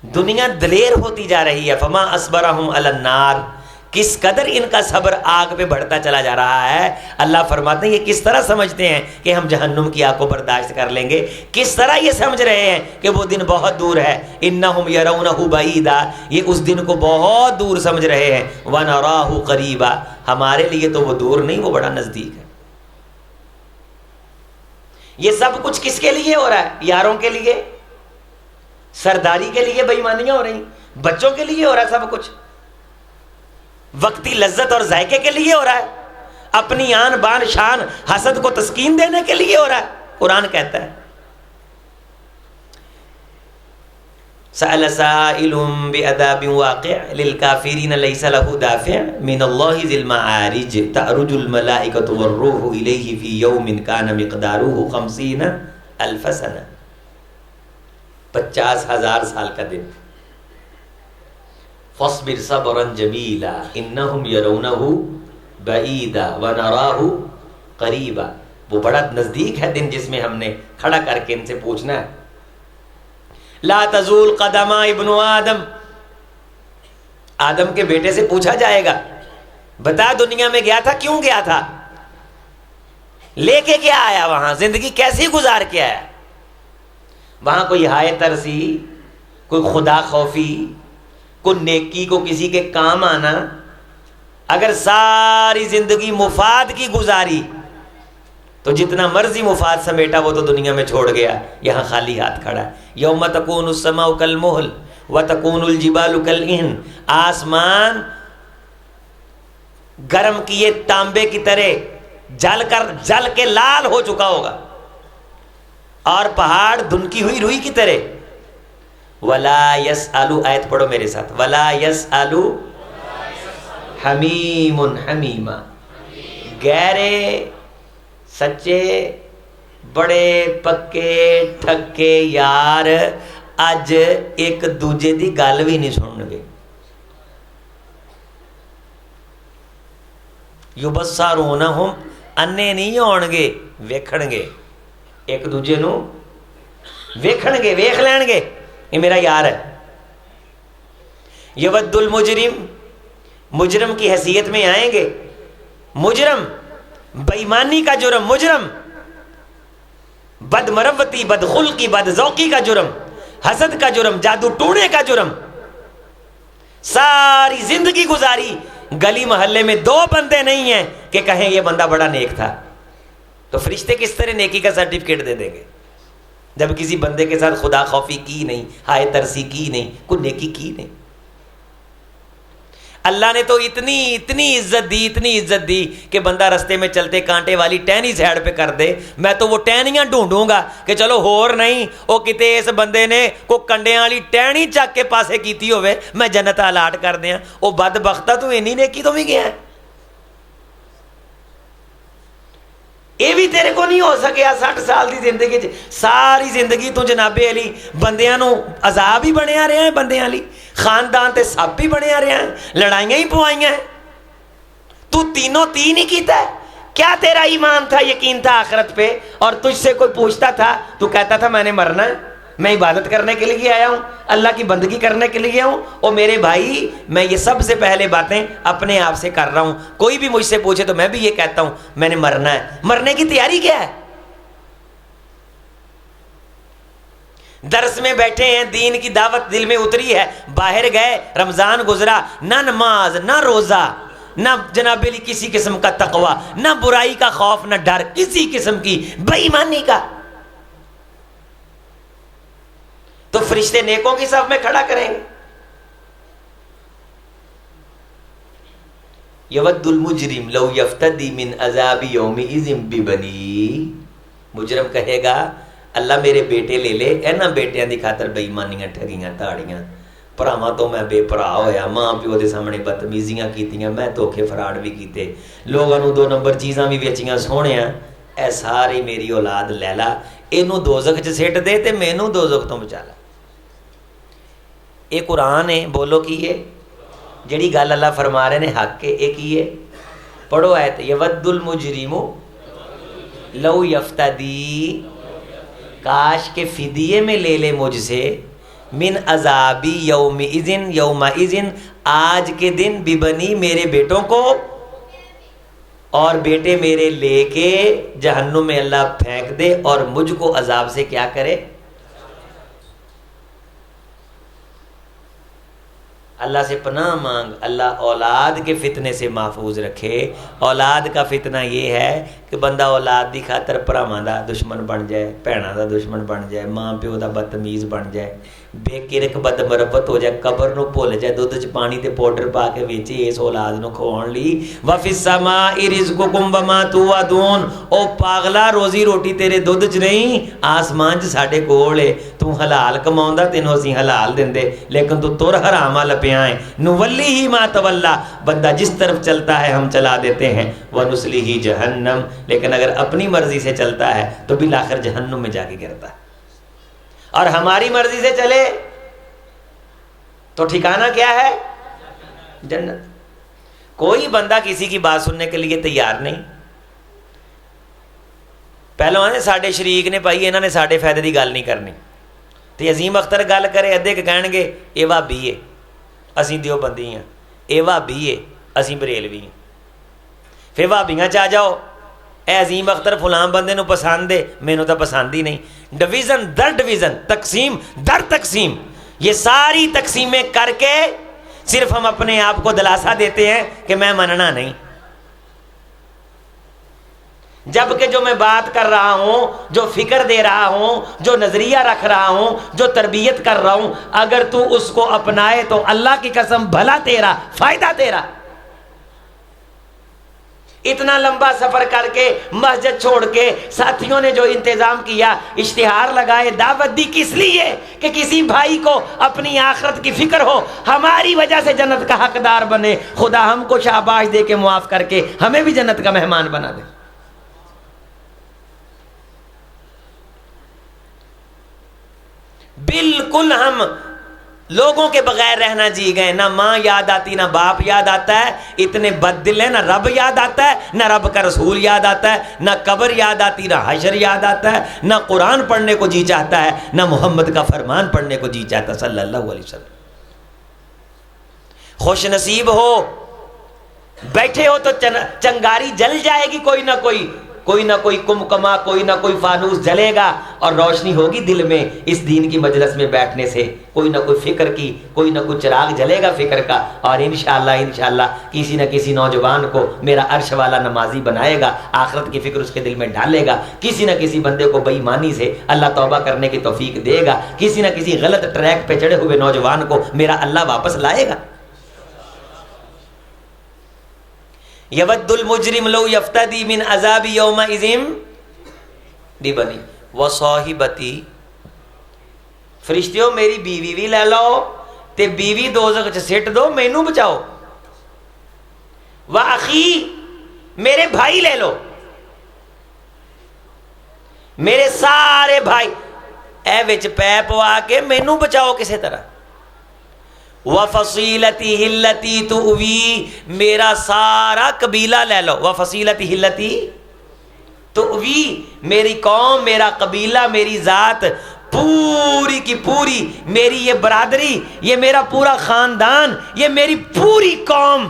دنیا دلیر ہوتی جا رہی ہے۔ فما اصبرہم علی النار، کس قدر ان کا صبر آگ پہ بڑھتا چلا جا رہا ہے۔ اللہ فرماتے ہیں یہ کس طرح سمجھتے ہیں کہ ہم جہنم کی آگ کو برداشت کر لیں گے، کس طرح یہ سمجھ رہے ہیں کہ وہ دن بہت دور ہے۔ انہم یرونہ بعیدا، یہ اس دن کو بہت دور سمجھ رہے ہیں۔ ونراہ قریبا، ہمارے لیے تو وہ دور نہیں، وہ بڑا نزدیک ہے۔ یہ سب کچھ کس کے لیے ہو رہا ہے؟ یاروں کے لیے، سرداری کے لیے بے ایمانیاں ہو رہی، بچوں کے لیے ہو رہا ہے سب کچھ، وقتی لذت اور ذائقے کے لیے ہو رہا ہے، اپنی آن بان شان حسد کو تسکین دینے کے لیے ہو رہا ہے۔ قرآن کہتا ہے سأل سائل بعذاب واقع للكافرین لیس له دافع من اللہ ذی المعارج تعرج الملائکۃ والروح الیہ فی یوم کان مقدارہ 50,000 سنہ، 50,000 سال کا دن۔ فاصبر صبرا جمیلا انہم یرونہ بعیدا ونراہ قریبا، وہ بڑا نزدیک ہے دن جس میں ہم نے کھڑا کر کے ان سے پوچھنا ہے۔ لا تزول قدم ابن آدم، آدم کے بیٹے سے پوچھا جائے گا بتا دنیا میں گیا تھا، کیوں گیا تھا، لے کے کیا آیا، وہاں زندگی کیسی گزار کے آیا، وہاں کوئی ہائے ترسی، کوئی خدا خوفی، کوئی نیکی کو کسی کے کام آنا۔ اگر ساری زندگی مفاد کی گزاری تو جتنا مرضی مفاد سمیٹا وہ تو دنیا میں چھوڑ گیا، یہاں خالی ہاتھ کھڑا ہے۔ یوم تکون السماء کالمہل وتکون الجبال کالعہن، آسمان گرم کیے تانبے کی طرح جل کے لال ہو چکا ہوگا، اور پہاڑ دھنکی ہوئی روئی کی طرح۔ ولا یسألو، آیت پڑھو میرے ساتھ، ولا یسألو حمیم حمیما، گہرے سچے بڑے پکے ٹھکے یار اج ایک دوجے دی گل بھی نہیں سنن گے۔ یبصرونہم، انے نہیں ہون گے، ویکھن گے، ایک دوجے نو ویکھن گے، ویکھ لین گے یہ میرا یار ہے۔ یود المجرم، مجرم کی حیثیت میں آئیں گے، مجرم بےایمانی کا جرم، مجرم بد مروتی، بد خلقی، بد ذوقی کا جرم، حسد کا جرم، جادو ٹونے کا جرم، ساری زندگی گزاری گلی محلے میں دو بندے نہیں ہیں کہ کہیں یہ بندہ بڑا نیک تھا، تو فرشتے کس طرح نیکی کا سرٹیفکیٹ دے دیں گے جب کسی بندے کے ساتھ خدا خوفی کی نہیں، ہائے ترسی کی نہیں، کوئی نیکی کی نہیں۔ اللہ نے تو اتنی عزت دی، اتنی عزت دی کہ بندہ رستے میں چلتے کانٹے والی ٹہنی سائڈ پہ کر دے، میں تو وہ ٹہنیاں ڈھونڈوں گا کہ چلو ہور نہیں وہ کتے اس بندے نے کو کنڈیاں والی ٹہنی چک کے پاسے کیتی ہوئے میں جنت الاٹ کر دیاں، وہ بدبختہ تو اینی نیکی تو بھی گیا ہے۔ یہ بھی تیرے کو نہیں ہو سکیا 60 سال دی زندگی ساری زندگی تو جناب علی بندیاں نو عذاب ہی بنیا رہا ہے، بندیاں علی خاندان تے سب ہی بنیا رہا ہے، لڑائیاں ہی پوائیاں ہیں، تو تینوں تین ہی کیتا ہے۔ کیا تیرا ایمان تھا، یقین تھا آخرت پہ، اور تجھ سے کوئی پوچھتا تھا تو کہتا تھا میں نے مرنا ہے، میں عبادت کرنے کے لیے آیا ہوں، اللہ کی بندگی کرنے کے لیے ہوں، اور میرے بھائی میں یہ سب سے پہلے باتیں اپنے آپ سے کر رہا ہوں، کوئی بھی مجھ سے پوچھے تو میں بھی یہ کہتا ہوں میں نے مرنا ہے۔ مرنے کی تیاری کیا ہے؟ درس میں بیٹھے ہیں، دین کی دعوت دل میں اتری ہے، باہر گئے، رمضان گزرا، نہ نماز نہ روزہ نہ جناب علی کسی قسم کا تقوی، نہ برائی کا خوف نہ ڈر، کسی قسم کی بے ایمانی کا، تو فرشتے نیکوں کی صف میں کھڑا کریں گے۔ یود المجرم لو یفتدی من عذاب یومئذ ببنی، مجرم کہے گا اللہ میرے بیٹے لے لے، اینا بیٹیاں دی خاطر بے ایمانیاں ٹھگیاں تاڑیاں، پراواں تو میں بے پرا ہویا، ماں پیو دے سامنے بدتمیزیاں کیتیاں، میں دھوکے فراڈ بھی کیتے، لوگاں نو 2 نمبر چیزاں بھی ویچیاں، سونیاں اے ساری میری اولاد لے لا، اینو دوزخ چ سٹ دے تے مینوں دوزخ تو بچا لا۔ یہ قرآن ہے، بولو کی ہے جڑی گل اللہ فرما رہے نے حق ہے، یہ کی ہے؟ پڑھو آیت، یود المجرم لو یفتدی، کاش کے فدیے میں لے لے مجھ سے، من عذابی یومئذ، آج کے دن، ببنی میرے بیٹوں کو، اور بیٹے میرے لے کے جہنم میں اللہ پھینک دے اور مجھ کو عذاب سے کیا کرے؟ اللہ سے پناہ مانگ، اللہ اولاد کے فتنے سے محفوظ رکھے۔ اولاد کا فتنہ یہ ہے کہ بندہ اولاد دی خاطر پراواں دا دشمن بن جائے، بھیناں دا دشمن بن جائے، ماں پیو دا بدتمیز بن جائے، بے کرک بد مربت ہو جائے، قبر نو بھول جائے، دودھ چ پانی تے پاؤڈر پا کے ویچے اس اولاد نو کھواؤن لی۔ وفی السماء رزقکم وما توعدون، او پاگلا روزی روٹی تیرے دودھ چ نہیں، آسمان چ ساڈے کول ہے، تو حلال کماوندا تینوں اسی حلال دیندے، لیکن تو تر حرام لپیا ہے۔ نولی ما تولا، بندہ جس طرف چلتا ہے ہم چلا دیتے ہیں، ونسلیہ جہنم، لیکن اگر اپنی مرضی سے چلتا ہے تو بالآخر جہنم میں جا کے گرتا ہے، اور ہماری مرضی سے چلے تو ٹھکانہ کیا ہے؟ جنت۔ کوئی بندہ کسی کی بات سننے کے لیے تیار نہیں۔ پہلو آنے ساڈے شریک نے پائی، انہوں نے ساڈے فائدے دی گل نہیں کرنی، تو عظیم اختر گل کرے ادھے کہ کہن گے یہ وہابی ہے اسی دیوبندی ہیں، یہ وہابی ہے اسی بریلوی ہیں، پھر وہابیاں چ آ جاؤ، اے عظیم اختر فلاں بندے نو پسند ہے، مینوں تو پسند ہی نہیں۔ ڈویژن در ڈویژن، تقسیم در تقسیم، یہ ساری تقسیمیں کر کے صرف ہم اپنے آپ کو دلاسا دیتے ہیں کہ میں مننا نہیں، جبکہ جو میں بات کر رہا ہوں، جو فکر دے رہا ہوں، جو نظریہ رکھ رہا ہوں، جو تربیت کر رہا ہوں، اگر تو اس کو اپنائے تو اللہ کی قسم بھلا تیرا، فائدہ تیرا۔ اتنا لمبا سفر کر کے مسجد چھوڑ کے ساتھیوں نے جو انتظام کیا، اشتہار لگائے، دعوت دی، کس لیے؟ کہ کسی بھائی کو اپنی آخرت کی فکر ہو، ہماری وجہ سے جنت کا حقدار بنے، خدا ہم کو شاباش دے کے معاف کر کے ہمیں بھی جنت کا مہمان بنا دے۔ بالکل ہم لوگوں کے بغیر رہنا جی گئے، نہ ماں یاد آتی، نہ باپ یاد آتا ہے، اتنے بد دل ہیں، نہ رب یاد آتا ہے، نہ رب کا رسول یاد آتا ہے، نہ قبر یاد آتی، نہ حشر یاد آتا ہے، نہ قرآن پڑھنے کو جی چاہتا ہے، نہ محمد کا فرمان پڑھنے کو جی چاہتا صلی اللہ علیہ وسلم۔ خوش نصیب ہو، بیٹھے ہو تو چنگاری جل جائے گی، کوئی نہ کوئی کمکما، کوئی نہ کوئی فانوس جلے گا، اور روشنی ہوگی دل میں اس دین کی مجلس میں بیٹھنے سے، کوئی نہ کوئی فکر کی، کوئی نہ کوئی چراغ جلے گا فکر کا، اور انشاءاللہ کسی نہ کسی نوجوان کو میرا عرش والا نمازی بنائے گا، آخرت کی فکر اس کے دل میں ڈالے گا، کسی نہ کسی بندے کو بے ایمانی سے اللہ توبہ کرنے کی توفیق دے گا، کسی نہ کسی غلط ٹریک پہ چڑھے ہوئے نوجوان کو میرا اللہ واپس لائے گا۔ یود المجرم لو یفتدی من عذاب یومئذ ببنی وصاحبتی، فرشتیوں میری بیوی بھی لے لو تے بیوی دوزخ چ سٹ دو، مینوں بچاؤ، واخی میرے بھائی لے لو، میرے سارے بھائی اے وچ پے پوا کے مینوں بچاؤ کسی طرح، وَفَصِيلَتِهِ الَّتِي تُؤْوِي، میرا سارا قبیلہ لے لو، وَفَصِيلَتِهِ الَّتِي تُؤْوِي، میری قوم، میرا قبیلہ، میری ذات پوری کی پوری، میری یہ برادری، یہ میرا پورا خاندان، یہ میری پوری قوم،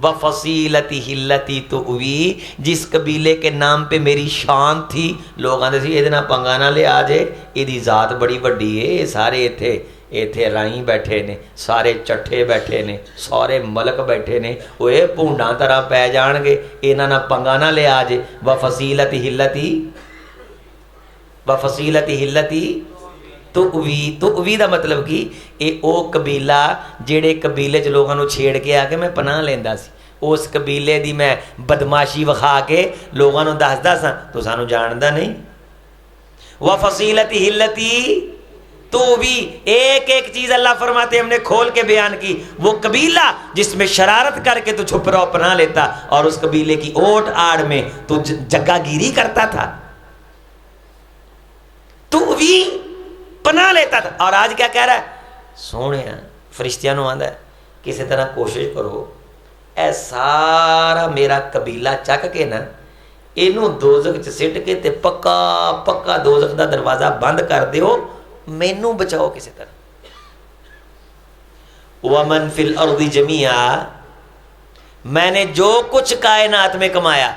وَفَصِيلَتِهِ الَّتِي تُؤْوِي، جس قبیلے کے نام پہ میری شان تھی، لوگ آندے سی یہ پنگانا لے آجے، یہ ذات بڑی بڑی ہے، سارے ایتھے رائیں بیٹھے نے، سارے چٹھے بیٹھے نے، سارے ملک بیٹھے نے، وہ پونڈاں طرح پہ جان گے، انہاں نہ پنگانا لے آجے، وَفَصِيلَتِهِ الَّتِي تُؤْوِي دا مطلب کی اے او قبیلہ جیڑے قبیلے چ لوگاں نو چھیڑ کے آ کے میں پناہ لیندا سی، اس قبیلے دی میں بدماشی وکھا کے لوگاں نو دسدا سا، تو سانو جاندا نہیں۔ وَفَصِيلَتِهِ الَّتِي تو بھی ایک چیز اللہ فرماتے ہیں ہم نے کھول کے بیان کی، وہ قبیلہ جس میں شرارت کر کے تو چھپ رہو پناہ لیتا، اور اس قبیلے کی اوٹ آڑ میں تو جگہ گیری کرتا تھا، تو بھی پناہ لیتا تھا۔ اور آج کیا کہہ رہا ہے؟ سونے فرشتیاں نو آندا ہے کسی طرح کوشش کرو اے سارا میرا قبیلہ چک کے نا اینو دوزخ چ سٹ کے تے پکا دوزخ دا دروازہ بند کر دیو، مینوں بچاؤ کسی طرح۔ وَمَن فِي الْأَرْضِ جَمِيعًا، میں نے جو کچھ کائنات میں کمایا،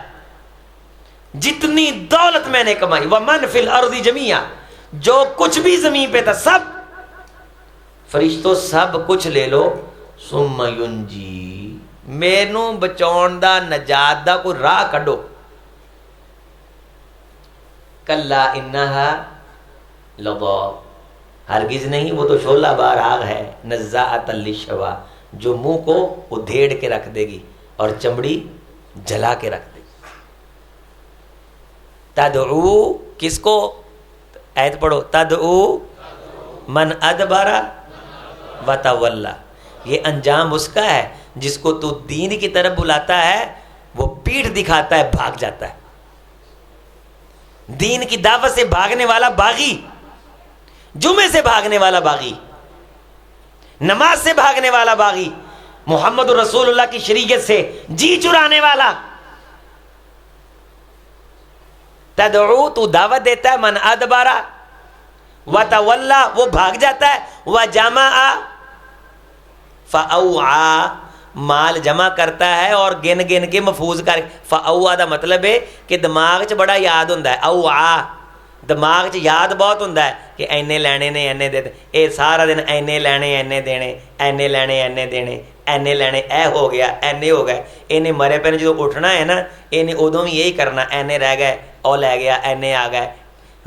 جتنی دولت میں نے کمائی، وَمَن فِي الْأَرْضِ جَمِيعًا، جو کچھ بھی زمین پہ تھا سب، فرشتوں سب کچھ لے لو، ثُمَّ يُنْجِي، مینوں بچاؤن دا نجات دا کوئی راہ کڈو، کَلَّا إِنَّهَا لَظَىٰ، ہرگز نہیں، وہ تو شعلہ بار آگ ہے، نزاعۃ للشوا، جو منہ کو ادھیڑ کے رکھ دے گی اور چمڑی جلا کے رکھ دے گی۔ تدعو کس کو؟ آیت پڑھو، تدعو من ادبر وتولی، یہ انجام اس کا ہے جس کو تو دین کی طرف بلاتا ہے وہ پیٹھ دکھاتا ہے، بھاگ جاتا ہے۔ دین کی دعوت سے بھاگنے والا باغی، جمعے سے بھاگنے والا باغی، نماز سے بھاگنے والا باغی، محمد رسول اللہ کی شریعت سے جی چرانے والا، تدعو تو دعوت دیتا ہے، من ادبارا وتولا وہ بھاگ جاتا ہے، وجمع فاوعى مال جمع کرتا ہے اور گن گن کے محفوظ کر، فاوعى دا مطلب ہے کہ دماغ چ بڑا یاد ہوندا ہے، اوعى دماغ چ یاد بہت ہوندا ہے کہ اینے لینے نے اینے دے، اے سارا دن اینے لینے اینے دینے، اینے لینے اینے دینے، اینے لینے، اے ہو گیا اینے ہو گئے، اینے مرے پہ جو اٹھنا ہے نا اینے ادوں بھی یہی کرنا، اینے رہ گئے او لے گیا، اینے آ گئے۔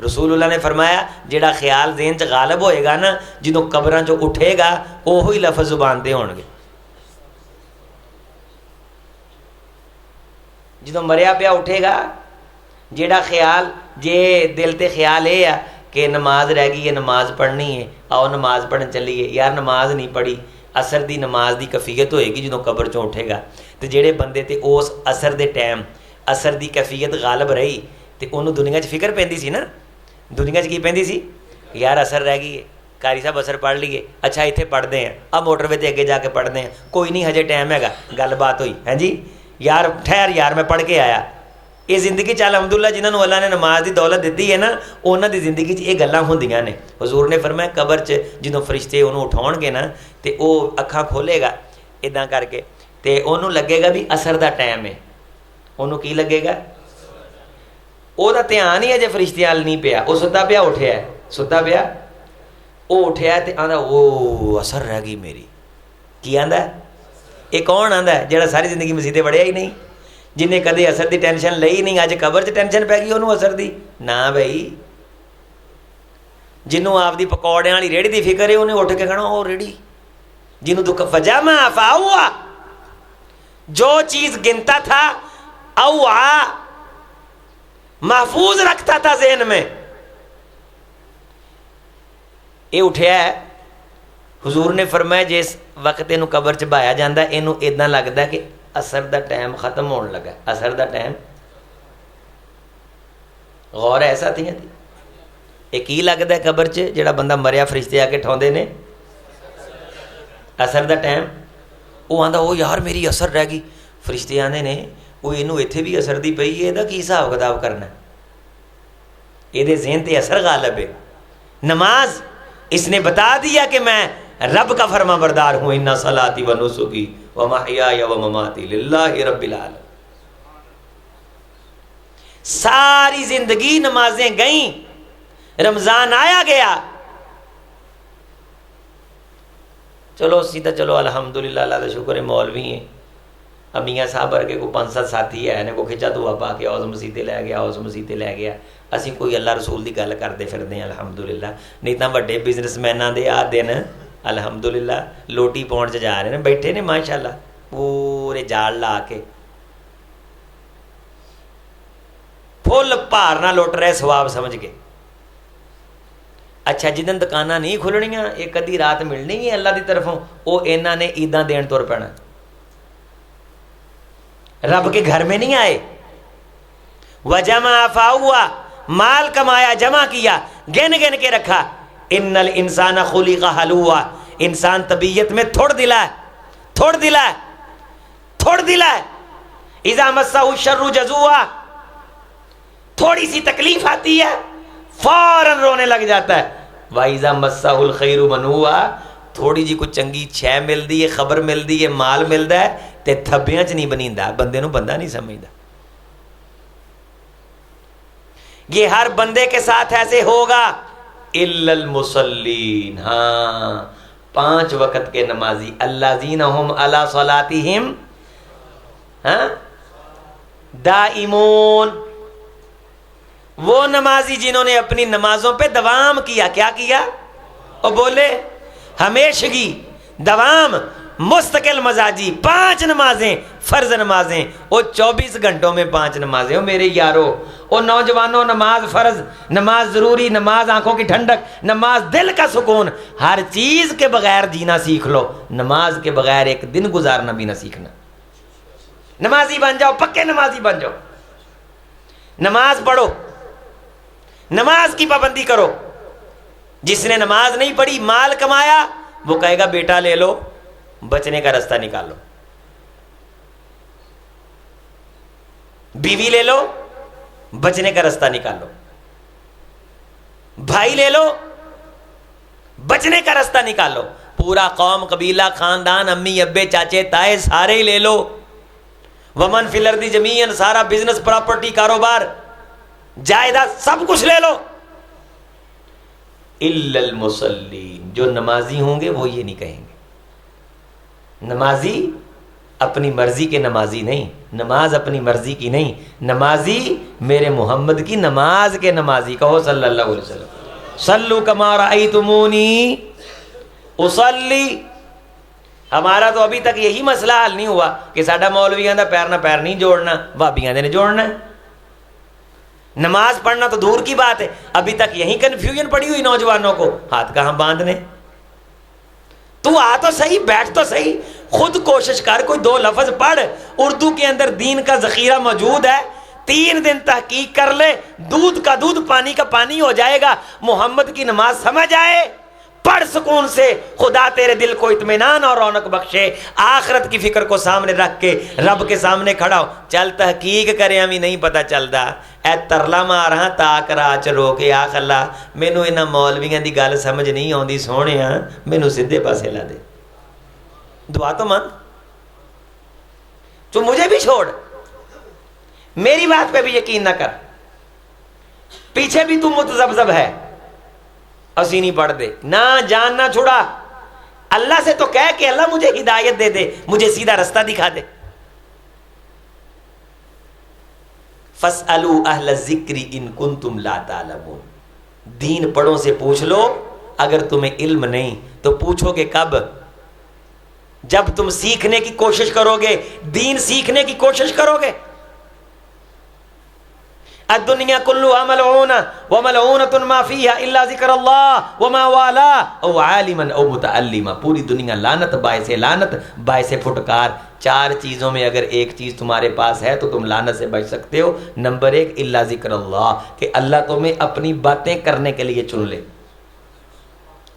رسول اللہ نے فرمایا جیڑا خیال ذہن چ غالب ہوئے گا نا، جدوں قبراں چ اٹھے گا وہی لفظ زبان تے ہون گے۔ جدوں مریا پیا اٹھے گا جیڑا خیال جے دل تے خیال یہ ہے کہ نماز رہ گئی ہے نماز پڑھنی ہے آؤ نماز پڑھن چلیے یار نماز نہیں پڑھی اثر دی نماز دی کیفیت ہوئے گی جدوں قبر چوں اٹھے گا تو جیڑے بندے تے اس اثر دے ٹائم اثر دی کیفیت غالب رہی تو انہوں دنیا چ فکر پیندی سی نا دنیا چ کی پیندی سی یار اثر رہ گئی ہے قاری صاحب اثر پڑھ لیے اچھا اتنے پڑھتے ہیں اب موٹر وے اگے جا کے پڑھتے ہیں کوئی نہیں ہجے ٹائم ہے گل بات ہوئی ہاں جی یار ٹھہر یار میں پڑھ کے آیا یہ زندگی چ الحمدللہ جنہوں نے اللہ نے نماز دی دولت دیتی ہے نا انہوں دی زندگی یہ گلاں ہوندیاں نے حضور نے فرمایا قبر چ جدوں فرشتے انہوں اٹھاؤ گے نا تو وہ اکھاں کھولے گا ادا کر کے تو انہوں لگے گا بھی اثر دا ٹائم ہے انہوں کی لگے گا وہ دھیان ہی اجے فرشتیاں وال نہیں پیا وہ ستا پیا اٹھیا ہے ستا پیا وہ اٹھیا تو آندا وہ اثر رہ گئی میری کی آندا ہے یہ کون آندا ہے جہاں ساری زندگی مسیطے وڑیا ہی نہیں جنہیں کدے اثر دی ٹینشن لئی نہیں اج قبر چ ٹینشن پی گئی انہوں اثر دی نہ بھائی جنوں آپ دی پکوڑیاں والی ریڑھی دی فکر ہے انہیں اٹھ کے کہنا وہ ریڑھی جنوں دکھ فجامع فاوا جو چیز گنتا تھا اوعا محفوظ رکھتا تھا ذہن میں یہ اٹھیا ہے حضور نے فرمایا جس وقت یہ قبر چ بہایا جاتا ہے یہ ادا لگتا ہے کہ اثر دا ٹائم ختم ہونے لگا اثر دا ٹائم غور ایسا تھی یہ کی لگتا ہے قبر چ جڑا بندہ مریا فرشتے آ کے ٹھاؤندے نے اثر دا ٹائم وہ آندا وہ یار میری اثر رہ گئی فرشتے آندے نے وہ یہ اتنے بھی اثر دی پئی ہے یہ حساب کتاب کرنا یہ ذہن تے اثر غالب ہے نماز اس نے بتا دیا کہ میں رب کا فرما بردار ہوں ان صلاتی و نسکی و محیای و مماتی للہ رب العالمین ساری زندگی نمازیں گئیں رمضان آیا گیا چلو سیدھا چلو الحمدللہ اللہ کا شکر ہے مولوی ہیں امیاں صاحب ورگے کو 5-7 ساتھی ہے کو کھچا دعا پا کے اس مسیتے لے گیا اس مسیتے لے گیا اسی کوئی اللہ رسول دی گل کرتے پھرتے ہیں الحمدللہ نہیں تو وڈے بزنس میناں دے آ دن الحمدللہ لوٹی پاؤن چ جا رہے ہیں بیٹھے نے ماشاءاللہ پورے جال لا کے فل بھار نہ لٹ رہے ثواب سمجھ کے اچھا جدن دکاناں نہیں کھلنیاں ایک ادھی رات ملنی ہے اللہ دی طرفوں وہ انہاں نے عیداں دین تر پینا رب کے گھر میں نہیں آئے وجمع فاوا مال کمایا جمع کیا گن گن کے رکھا ان الانسان خلق حلوا انسان طبیعت میں تھوڑ دلا ہے اذا مسہ الشر جزوعا تھوڑی سی تکلیف آتی ہے فوراً رونے لگ جاتا ہے وَإِذَا مَسَّهُ الْخَيْرُ مَنُوعًا تھوڑی جی کوئی چنگی چھے ملدی ہے خبر ملدی ہے مال ملدا ہے تے تھبیاں چ نہیں بنیندا بندے نو بندہ نہیں سمجھدا یہ ہر بندے کے ساتھ ایسے ہوگا الا المصلین ہاں 5 وقت کے نمازی الذین هم علی صلاتہم ہاں دائمون وہ نمازی جنہوں نے اپنی نمازوں پہ دوام کیا کیا کیا اور بولے ہمیشگی دوام مستقل مزاجی 5 نمازیں فرض نمازیں وہ 24 گھنٹوں میں 5 نمازیں میرے یارو وہ نوجوانوں نماز فرض نماز ضروری نماز آنکھوں کی ٹھنڈک نماز دل کا سکون ہر چیز کے بغیر جینا سیکھ لو نماز کے بغیر ایک دن گزارنا بھی نہ سیکھنا نمازی بن جاؤ پکے نمازی بن جاؤ نماز پڑھو نماز کی پابندی کرو جس نے نماز نہیں پڑھی مال کمایا وہ کہے گا بیٹا لے لو بچنے کا رستہ نکال لو بیوی لے لو بچنے کا رستہ نکال لو بھائی لے لو بچنے کا رستہ نکال لو پورا قوم قبیلہ خاندان امی ابے چاچے تائے سارے ہی لے لو ومن فی الارض جمیعا سارا بزنس پراپرٹی کاروبار جائیداد سب کچھ لے لو الا المصلین جو نمازی ہوں گے وہ یہ نہیں کہیں گے نمازی اپنی مرضی کے نمازی نہیں نماز اپنی مرضی کی نہیں نمازی میرے محمد کی نماز کے نمازی کہو صلی اللہ علیہ وسلم صلو کما رأیتمونی اصلی ہمارا تو ابھی تک یہی مسئلہ حل نہیں ہوا کہ ساڈا مولویاں دا پیر نہ پیر نہیں جوڑنا، بھابیاں دے نے جوڑنا ہے۔ نماز پڑھنا تو دور کی بات ہے، ابھی تک یہی کنفیوژن پڑی ہوئی نوجوانوں کو، ہاتھ کہاں باندھنے۔ تو آ تو صحیح، بیٹھ تو صحیح، خود کوشش کر، کوئی 2 لفظ پڑھ، اردو کے اندر دین کا ذخیرہ موجود ہے، 3 دن تحقیق کر لے، دودھ کا دودھ پانی کا پانی ہو جائے گا۔ محمد کی نماز سمجھ آئے، پڑھ سکون سے، خدا تیرے دل کو اطمینان اور رونق بخشے، آخرت کی فکر کو سامنے رکھ کے رب کے سامنے کھڑا ہو۔ چل تحقیق کرے ہمیں نہیں پتہ چلتا، اے ترلا مار ہاں تاک راچ رو کے آخ اللہ مینو انہاں مولویاں دی گل سمجھ نہیں آندی، سونےاں مینو سیدھے پاسے لا دے، دعا تو مانگ، تو مجھے بھی چھوڑ، میری بات پہ بھی یقین نہ کر، پیچھے بھی تو متذبذب ہے، اسی نہیں پڑھ دے، نہ جان نہ چھڑا، اللہ سے تو کہہ کہ اللہ مجھے ہدایت دے دے، مجھے سیدھا رستہ دکھا دے۔ فَاسْأَلُوا أَهْلَ الذِّكْرِ إِن كُنتُمْ لَا تَعْلَمُونَ، دین پڑھوں سے پوچھ لو، اگر تمہیں علم نہیں تو پوچھو گے کب؟ جب تم سیکھنے کی کوشش کرو گے، دین سیکھنے کی کوشش کرو گے۔ الدنیا کلها ملعونہ وملعونۃ ما فیہا الا ذکر اللہ وما والا او عالما او متعلما، پوری دنیا لعنت، باعث لعنت، باعث پھٹکار۔ 4 چیزوں میں اگر ایک چیز تمہارے پاس ہے تو تم لعنت سے بچ سکتے ہو۔ نمبر 1 الا ذکر اللہ، کہ اللہ تمہیں اپنی باتیں کرنے کے لیے چن لے،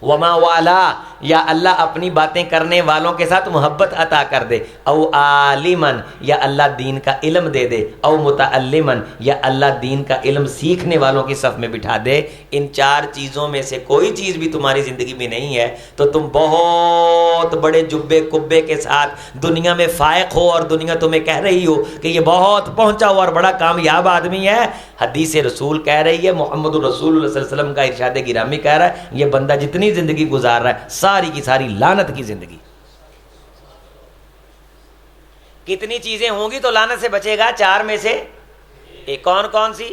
وما والا، یا اللہ اپنی باتیں کرنے والوں کے ساتھ محبت عطا کر دے، او عالمن، یا اللہ دین کا علم دے دے، او متعلمن، یا اللہ دین کا علم سیکھنے والوں کی صف میں بٹھا دے۔ ان 4 چیزوں میں سے کوئی چیز بھی تمہاری زندگی میں نہیں ہے تو تم بہت بڑے جبے کبے کے ساتھ دنیا میں فائق ہو، اور دنیا تمہیں کہہ رہی ہو کہ یہ بہت پہنچا ہوا اور بڑا کامیاب آدمی ہے۔ حدیث رسول کہہ رہی ہے، محمد الرسول اللہ صلی اللہ علیہ وسلم کا ارشاد گرامی کہہ رہا ہے، یہ بندہ جتنی زندگی گزار رہا ہے ساری کی ساری لعنت کی زندگی۔ کتنی چیزیں ہوں گی تو لعنت سے بچے گا؟ 4 میں سے ایک کون کون سی؟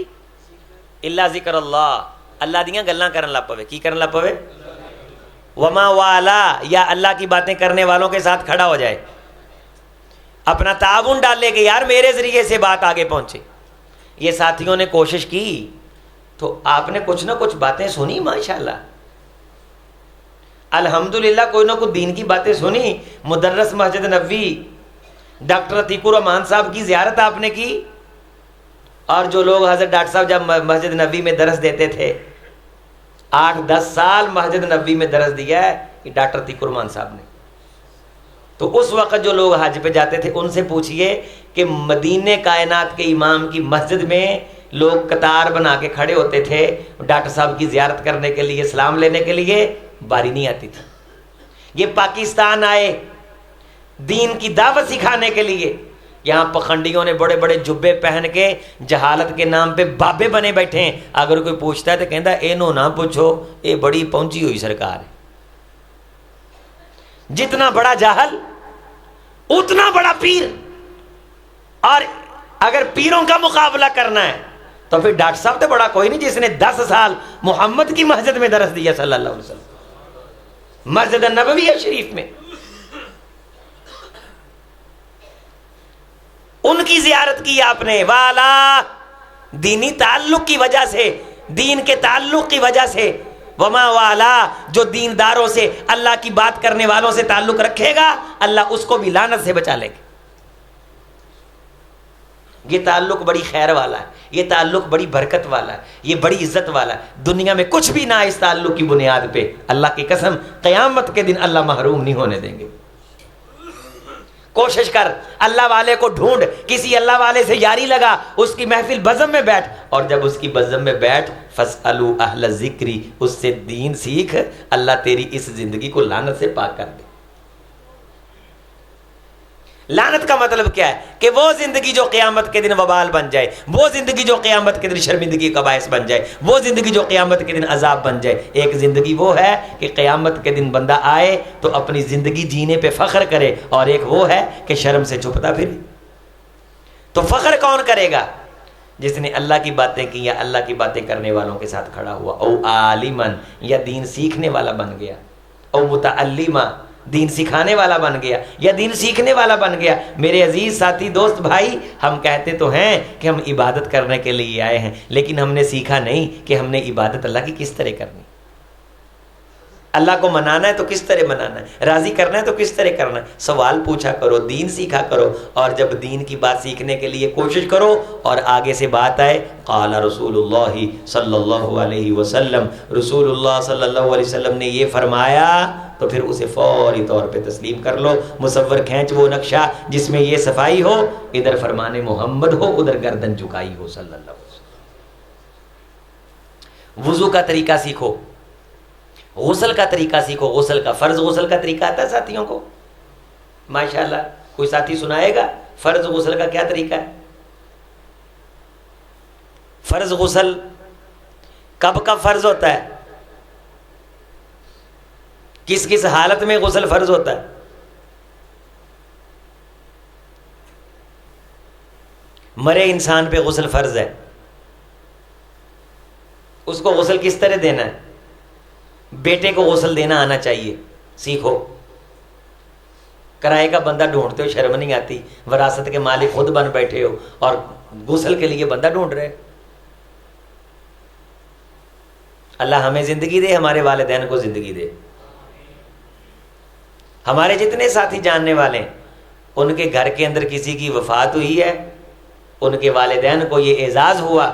الا ذکر اللہ، اللہ دیاں گلاں کرن لگ پوے، کی کرن لگ پوے؟ وما والا، یا اللہ کی باتیں کرنے والوں کے ساتھ کھڑا ہو جائے، اپنا تعاون ڈالے کہ یار میرے ذریعے سے بات آگے پہنچے۔ یہ ساتھیوں نے کوشش کی تو آپ نے کچھ نہ کچھ باتیں سنی، ماشاءاللہ الحمدللہ کوئی نہ کوئی دین کی باتیں سنی۔ مدرس مسجد نبوی ڈاکٹر عتیق الرحمان صاحب کی زیارت آپ نے کی، اور جو لوگ حضرت ڈاکٹر صاحب جب مسجد نبوی میں درس دیتے تھے، 8-10 سال مسجد نبوی میں درس دیا ہے کہ ڈاکٹر عتیق الرحمان صاحب نے۔ تو اس وقت جو لوگ حج پہ جاتے تھے ان سے پوچھئے کہ مدینے کائنات کے امام کی مسجد میں لوگ قطار بنا کے کھڑے ہوتے تھے ڈاکٹر صاحب کی زیارت کرنے کے لیے، سلام لینے کے لیے، باری نہیں آتی تھی۔ یہ پاکستان آئے دین کی دعوت سکھانے کے لیے، یہاں پخنڈیوں نے بڑے بڑے جبے پہن کے جہالت کے نام پہ بابے بنے بیٹھے ہیں۔ اگر کوئی پوچھتا ہے تو کہتا ہے اینو نہ پوچھو، یہ بڑی پہنچی ہوئی سرکار ہے۔ جتنا بڑا جاہل اتنا بڑا پیر، اور اگر پیروں کا مقابلہ کرنا ہے تو پھر ڈاکٹر صاحب تو بڑا کوئی نہیں جس نے 10 سال محمد کی مسجد میں درس دیا صلی اللہ علیہ وسلم، مسجد نبوی شریف میں۔ ان کی زیارت کی آپ نے، والا دینی تعلق کی وجہ سے، دین کے تعلق کی وجہ سے، وما والا جو دینداروں سے، اللہ کی بات کرنے والوں سے تعلق رکھے گا اللہ اس کو بھی لعنت سے بچا لے گا۔ یہ تعلق بڑی خیر والا ہے، یہ تعلق بڑی برکت والا ہے، یہ بڑی عزت والا ہے۔ دنیا میں کچھ بھی نہ اس تعلق کی بنیاد پہ، اللہ کی قسم قیامت کے دن اللہ محروم نہیں ہونے دیں گے۔ کوشش کر، اللہ والے کو ڈھونڈ، کسی اللہ والے سے یاری لگا، اس کی محفل بزم میں بیٹھ، اور جب اس کی بزم میں بیٹھ فَاسْأَلُوا أَهْلَ الذِّكْرِ، اس سے دین سیکھ، اللہ تیری اس زندگی کو لعنت سے پاک کر دے۔ لعنت کا مطلب کیا ہے؟ کہ وہ زندگی جو قیامت کے دن وبال بن جائے، وہ زندگی جو قیامت کے دن شرمندگی کا باعث بن جائے، وہ زندگی جو قیامت کے دن عذاب بن جائے۔ ایک زندگی وہ ہے کہ قیامت کے دن بندہ آئے تو اپنی زندگی جینے پہ فخر کرے، اور ایک وہ ہے کہ شرم سے چھپتا پھرے۔ تو فخر کون کرے گا؟ جس نے اللہ کی باتیں کی یا اللہ کی باتیں کرنے والوں کے ساتھ کھڑا ہوا، او عالمن، یا دین سیکھنے والا بن گیا، او متعلمہ، دین سکھانے والا بن گیا یا دین سیکھنے والا بن گیا؟ میرے عزیز ساتھی دوست بھائی، ہم کہتے تو ہیں کہ ہم عبادت کرنے کے لیے آئے ہیں، لیکن ہم نے سیکھا نہیں کہ ہم نے عبادت اللہ کی کس طرح کرنی، اللہ کو منانا ہے تو کس طرح منانا ہے، راضی کرنا ہے تو کس طرح کرنا ہے۔ سوال پوچھا کرو، دین سیکھا کرو، اور جب دین کی بات سیکھنے کے لیے کوشش کرو اور آگے سے بات آئے قال رسول اللہ صلی اللہ علیہ وسلم، رسول اللہ صلی اللہ علیہ وسلم نے یہ فرمایا، تو پھر اسے فوری طور پہ تسلیم کر لو۔ مصور کھینچ وہ نقشہ جس میں یہ صفائی ہو، ادھر فرمان محمد ہو، ادھر گردن جھکائی ہو صلی اللہ علیہ وسلم۔ وضو کا طریقہ سیکھو، غسل کا طریقہ سیکھو، غسل کا فرض غسل کا طریقہ آتا ہے ساتھیوں کو؟ ماشاءاللہ کوئی ساتھی سنائے گا فرض غسل کا کیا طریقہ ہے؟ فرض غسل کب کب فرض ہوتا ہے؟ کس کس حالت میں غسل فرض ہوتا ہے؟ مرے انسان پہ غسل فرض ہے، اس کو غسل کس طرح دینا ہے؟ بیٹے کو غسل دینا آنا چاہیے، سیکھو۔ کرائے کا بندہ ڈھونڈتے ہو، شرم نہیں آتی؟ وراثت کے مالک خود بن بیٹھے ہو اور غسل کے لیے بندہ ڈھونڈ رہے۔ اللہ ہمیں زندگی دے، ہمارے والدین کو زندگی دے۔ ہمارے جتنے ساتھی جاننے والے ہیں، ان کے گھر کے اندر کسی کی وفات ہوئی ہے، ان کے والدین کو یہ اعزاز ہوا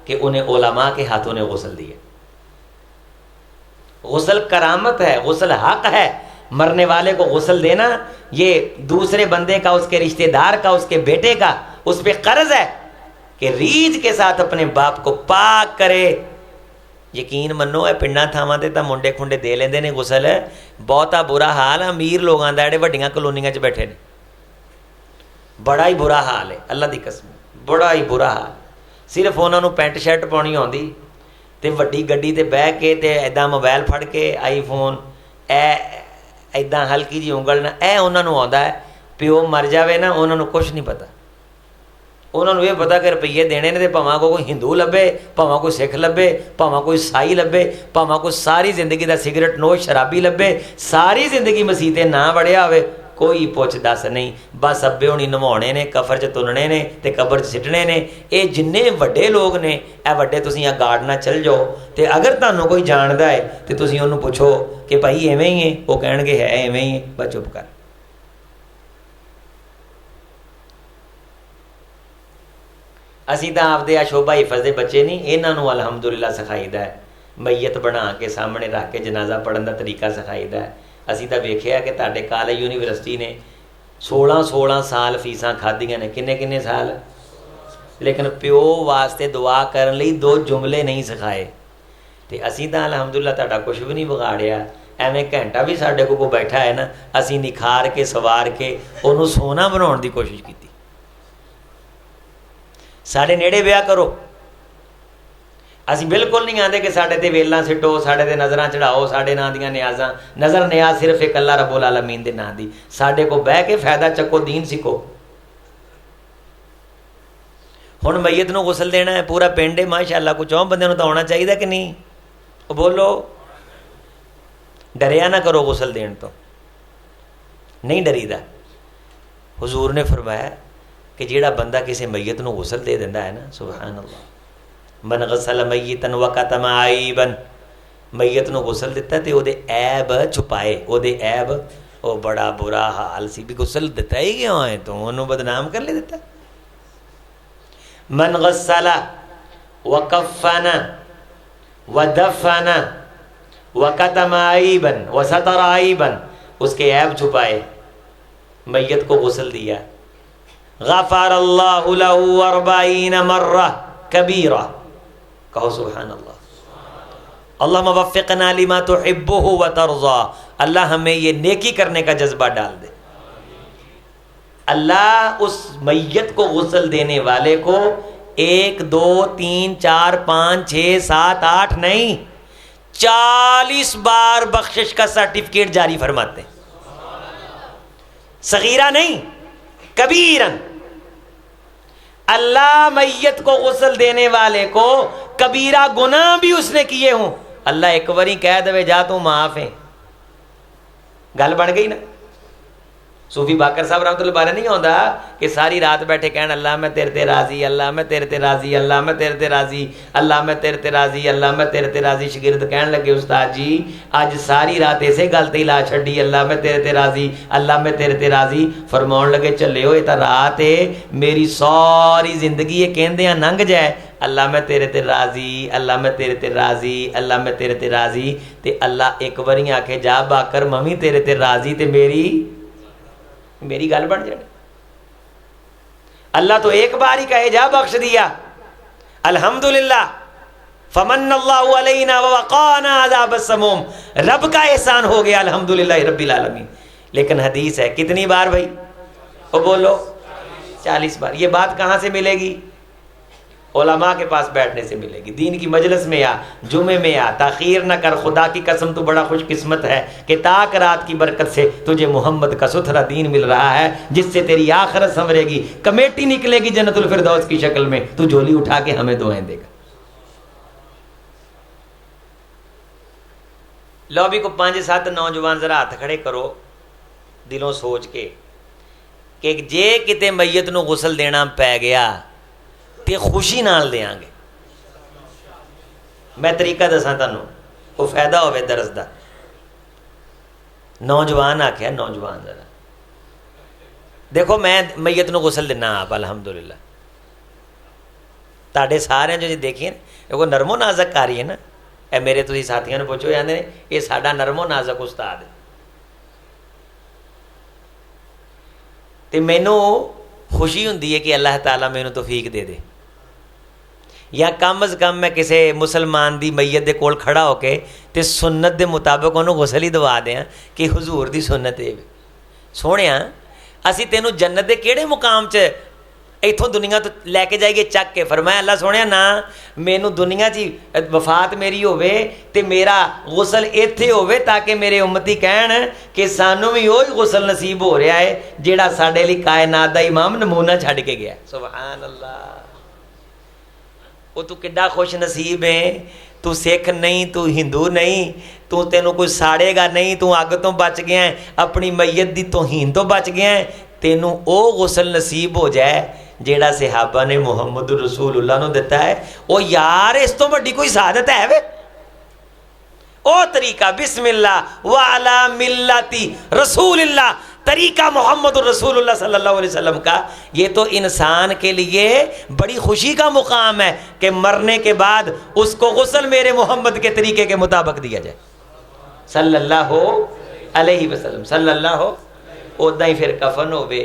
کہ انہیں علماء کے ہاتھوں نے غسل دیا۔ غسل کرامت ہے، غسل حق ہے۔ مرنے والے کو غسل دینا یہ دوسرے بندے کا، اس کے رشتہ دار کا، اس کے بیٹے کا اس پہ قرض ہے کہ ریجھ کے ساتھ اپنے باپ کو پاک کرے۔ یقین منو اے پنڈاں تھاواں تے تاں منڈے کھنڈے دے لیندے نے غسل، بہتا برا حال امیر لوگاں دا، جڑے وڈیاں کالونیاں 'چ بیٹھے نے، بڑا ہی برا حال ہے، اللہ دی قسم بڑا ہی برا حال۔ صرف انہاں نوں پینٹ شرٹ پاؤنی آندی تے وڈی گڈی تے بہ کے تے ایداں موبائل پھڑ کے آئی فون ایداں ہلکی جی انگل نہ انہاں نوں آندا ہے۔ پیو مر جاوے نا انہاں نوں کچھ نہیں پتہ، انہوں نے یہ پتا کہ روپیے دینے نے تے پاواں کوئی ہندو لبے، پاواں کوئی سکھ لبے، پاواں کوئی عیسائی لبے، پاواں کوئی ساری زندگی دا سگریٹ نوش شرابی لبے، ساری زندگی مسیتے نہ بڑھیا ہوئے، کوئی پوچھ دس نہیں۔ بس ابے ہونی نوانے نے، کفر چ تننے نے تے قبر چ سٹنے نے۔ اے جنے وڈے لوگ نے، اے وڈے تسی آ گارڈنا چل جاؤ تے اگر تانوں کوئی جاندا ہے تے تسی انہوں پوچھو کہ بھائی ایویں ہی ہے، وہ کہن گے ہے ایویں ہی ہے، بس چپ کر۔ اسی تو آپ دے شوبہ حفظ دے بچے نہیں، انہوں الحمدللہ سکھائی دا ہے، میت بنا کے سامنے رکھ کے جنازہ پڑھن دا طریقہ سکھائی دا ہے۔ اسی تو ویکھیا کہ تاڈے کالج یونیورسٹی نے 16 سال فیساں کھادیاں نے، کنے سال، لیکن پیو واسطے دعا کرن لئی 2 جملے نہیں سکھائے۔ تے اسی تو الحمدللہ تاڈا کچھ بھی نہیں بگاڑیا، ایویں گھنٹہ بھی ساڈے کو بیٹھا ہے نا، اسی نکھار کے سوار کے انہوں سونا بناؤن دی کوشش کی۔ ساڑے نیڑے بیاہ کرو، اسی بالکل نہیں آتے کہ ساڑے تے ویلاں سٹو، ساڑے تے نظراں چڑھاؤ، ساڑے نام دیاں نیازاں، نظر نیاز صرف ایک اللہ رب العالمین دے نام دی، ساڑے کو بہ کے فائدہ چکو، دین سیکھو۔ ہن میت نو غسل دینا ہے، پورا پنڈ ہے ماشاءاللہ، کچھ 4 بندے نو تو آنا چاہیے کہ نہیں؟ وہ بولو، ڈریا نہ کرو غسل دین تو، نہیں ڈری دا۔ حضور نے فرمایا کہ جیڑا بندہ کسی میت نو غسل دے دینا ہے نا، سبحان اللہ، من غسل میتن وکتم عیبا، میت نو غسل دیتا تے او دے عیب چھپائے، او دے عیب، او بڑا برا حال سی بھی غسل دیتا ہی کیوں ہے تو انہوں بدنام کر لے دیتا۔ من غسل وکفن ودفن وکتم عیبا وستر عیبا، اس کے عیب چھپائے، میت کو غسل دیا، غفر اللہ له 40 مرہ کبیرہ، کہو سبحان اللہ۔ اللہم وفقنا لما تحبہ وترضا، اللہ ہمیں یہ نیکی کرنے کا جذبہ ڈال دے۔ اللہ اس میت کو غسل دینے والے کو 1 2 3 4 5 6 7 8 نہیں 40 بار بخشش کا سرٹیفکیٹ جاری فرماتے ہیں، صغیرہ نہیں کبیرن۔ اللہ میت کو غسل دینے والے کو کبیرہ گناہ بھی اس نے کیے ہوں، اللہ ایک باری کہہ دے جا تو معاف ہے، گل بن گئی نا. صوفی باقر صاحب رحمۃ اللہ علیہ نہیں آتا کہ ساری رات بیٹھے کہن اللہ میں تیرے تے راضی, اللہ میں تیرے تے راضی, اللہ میں تیرے تے راضی, اللہ میں تیرے تے راضی, اللہ میں تیرے تے راضی. شاگرد کہن لگے استاد جی اج ساری رات اسے گل تے لا چھڈی, اللہ میں تیرے تے راضی, اللہ میں تیرے تے راضی. فرماؤن لگے چلے ہوئے تا رات ہے میری ساری زندگی یہ کہندیاں لنگھ جائے اللہ میں تیرے تے راضی, اللہ میں تیرے تے راضی, اللہ میں تیرے تے راضی. تے اللہ ایک باری آکھے جا باکر ممی تیرے تے راضی تے میری گل بن جائے. اللہ تو ایک بار ہی کہے جا بخش دیا الحمدللہ فمن اللہ علینا ووقانا عذاب السموم, رب کا احسان ہو گیا الحمدللہ رب العالمین. لیکن حدیث ہے کتنی بار بھائی وہ بولو 40 بار. یہ بات کہاں سے ملے گی؟ علماء کے پاس بیٹھنے سے ملے گی. دین کی مجلس میں آ, جمعے میں آ, تاخیر نہ کر. خدا کی قسم تو بڑا خوش قسمت ہے کہ تاک رات کی برکت سے تجھے محمد کا ستھرا دین مل رہا ہے جس سے تیری آخرت سنورے گی, کمیٹی نکلے گی جنت الفردوس کی شکل میں, تو جھولی اٹھا کے ہمیں دعائیں دے گا. لوبی کو 5-7 نوجوان ذرا ہاتھ کھڑے کرو دلوں سوچ کے کہ جے کتے میت نو غسل دینا پی گیا تے خوشی نال دیاں گے. میں طریقہ دساں تانوں وہ فائدہ ہوئے درس دا. نوجوان آکھیا نوجوان ذرا دیکھو میں میت نو غسل دینا آپ الحمدللہ. تاڑے سارے جو جی دیکھیں وہ نرم و نازک کاری ہے نا. اے میرے تسی ساتھیاں نے پوچھو جاندے نے یہ ساڈا نرم و نازک استاد ہے. تے مینوں خوشی ہوندی ہے کہ اللہ تعالیٰ مینوں توفیق دے دے, یا کم از کم میں کسی مسلمان دی میت دے کول کھڑا ہو کے تے سنت دے مطابق انہوں غسل ہی دوا دیاں کہ حضور دی سنت ہے. سونیاں اسی تینوں جنت دے کیڑے مقام چ ایتھوں دنیا تو لے کے جائیے چک کے. فرمایا اللہ سونے نا مینوں دنیا چی وفات میری ہوئے تے میرا غسل ایتھے ہوئے تاکہ میرے امتی کہن کہ سانوں بھی وہی غسل نصیب ہو رہا ہے جیڑا ساڈے لئی کائنات دا امام نمونہ چھڈ کے گیا. سبحان اللہ. وہ تو کڈا خوش نصیب ہے, تو سکھ نہیں, تو ہندو نہیں, تو تینوں کوئی ساڑے گا نہیں, تو اگ تو بچ گیا ہے, اپنی میت دی توہین تو بچ گیا ہے. تینوں او غسل نصیب ہو جائے جیڑا صحابہ نے محمد رسول اللہ نو دیتا ہے. او یار اس تو بڑی کوئی سعادت ہے وے. او طریقہ بسم اللہ وعلی ملتی رسول اللہ, طریقہ محمد الرسول اللہ صلی اللہ علیہ وسلم کا, یہ تو انسان کے لیے بڑی خوشی کا مقام ہے کہ مرنے کے بعد اس کو غسل میرے محمد کے طریقے کے مطابق دیا جائے صلی اللہ علیہ وسلم. صلی اللہ اودا ہی پھر کفن ہوئے,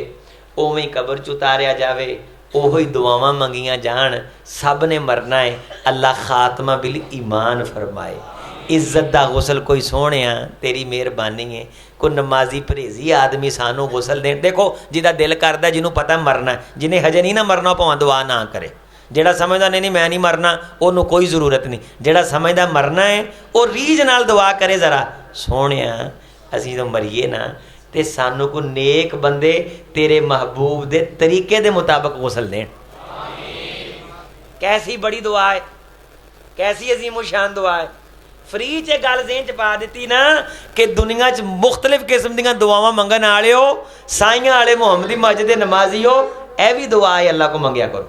اوویں ہی قبر چتاریا جاوے, اوہی دعاواں منگیاں جان. سب نے مرنا ہے, اللہ خاتمہ بالایمان فرمائے. عزت دا غسل کوئی سونیا تیری مہربانی ہے. کوئی نمازی پرہیزی آدمی سانو غسل دین. دیکھو جہاں دل کرتا جنہوں پتہ مرنا ہے, جنہیں ہجے نہیں نہ مرنا پاؤں دعا نہ کرے. جہاں سمجھدا نہیں میں نہیں مرنا انہوں کوئی ضرورت نہیں. جہاں سمجھدا مرنا ہے وہ ریج نال دعا کرے ذرا سونیا اسی تو مریے نا تے سانو کو نیک بندے تیرے محبوب دے طریقے دے مطابق غسل دین. کیسی بڑی دعا ہے, کیسی عظیم و شان دعا ہے. فری چ گل ذہن چ پا دیتی نا کہ دنیا چ مختلف قسم دیاں دعاواں منگن والے ہو, سائیاں والے محمدی مسجد دے نمازی ہو, اے بھی دعا ہے اللہ کو منگیا کرو.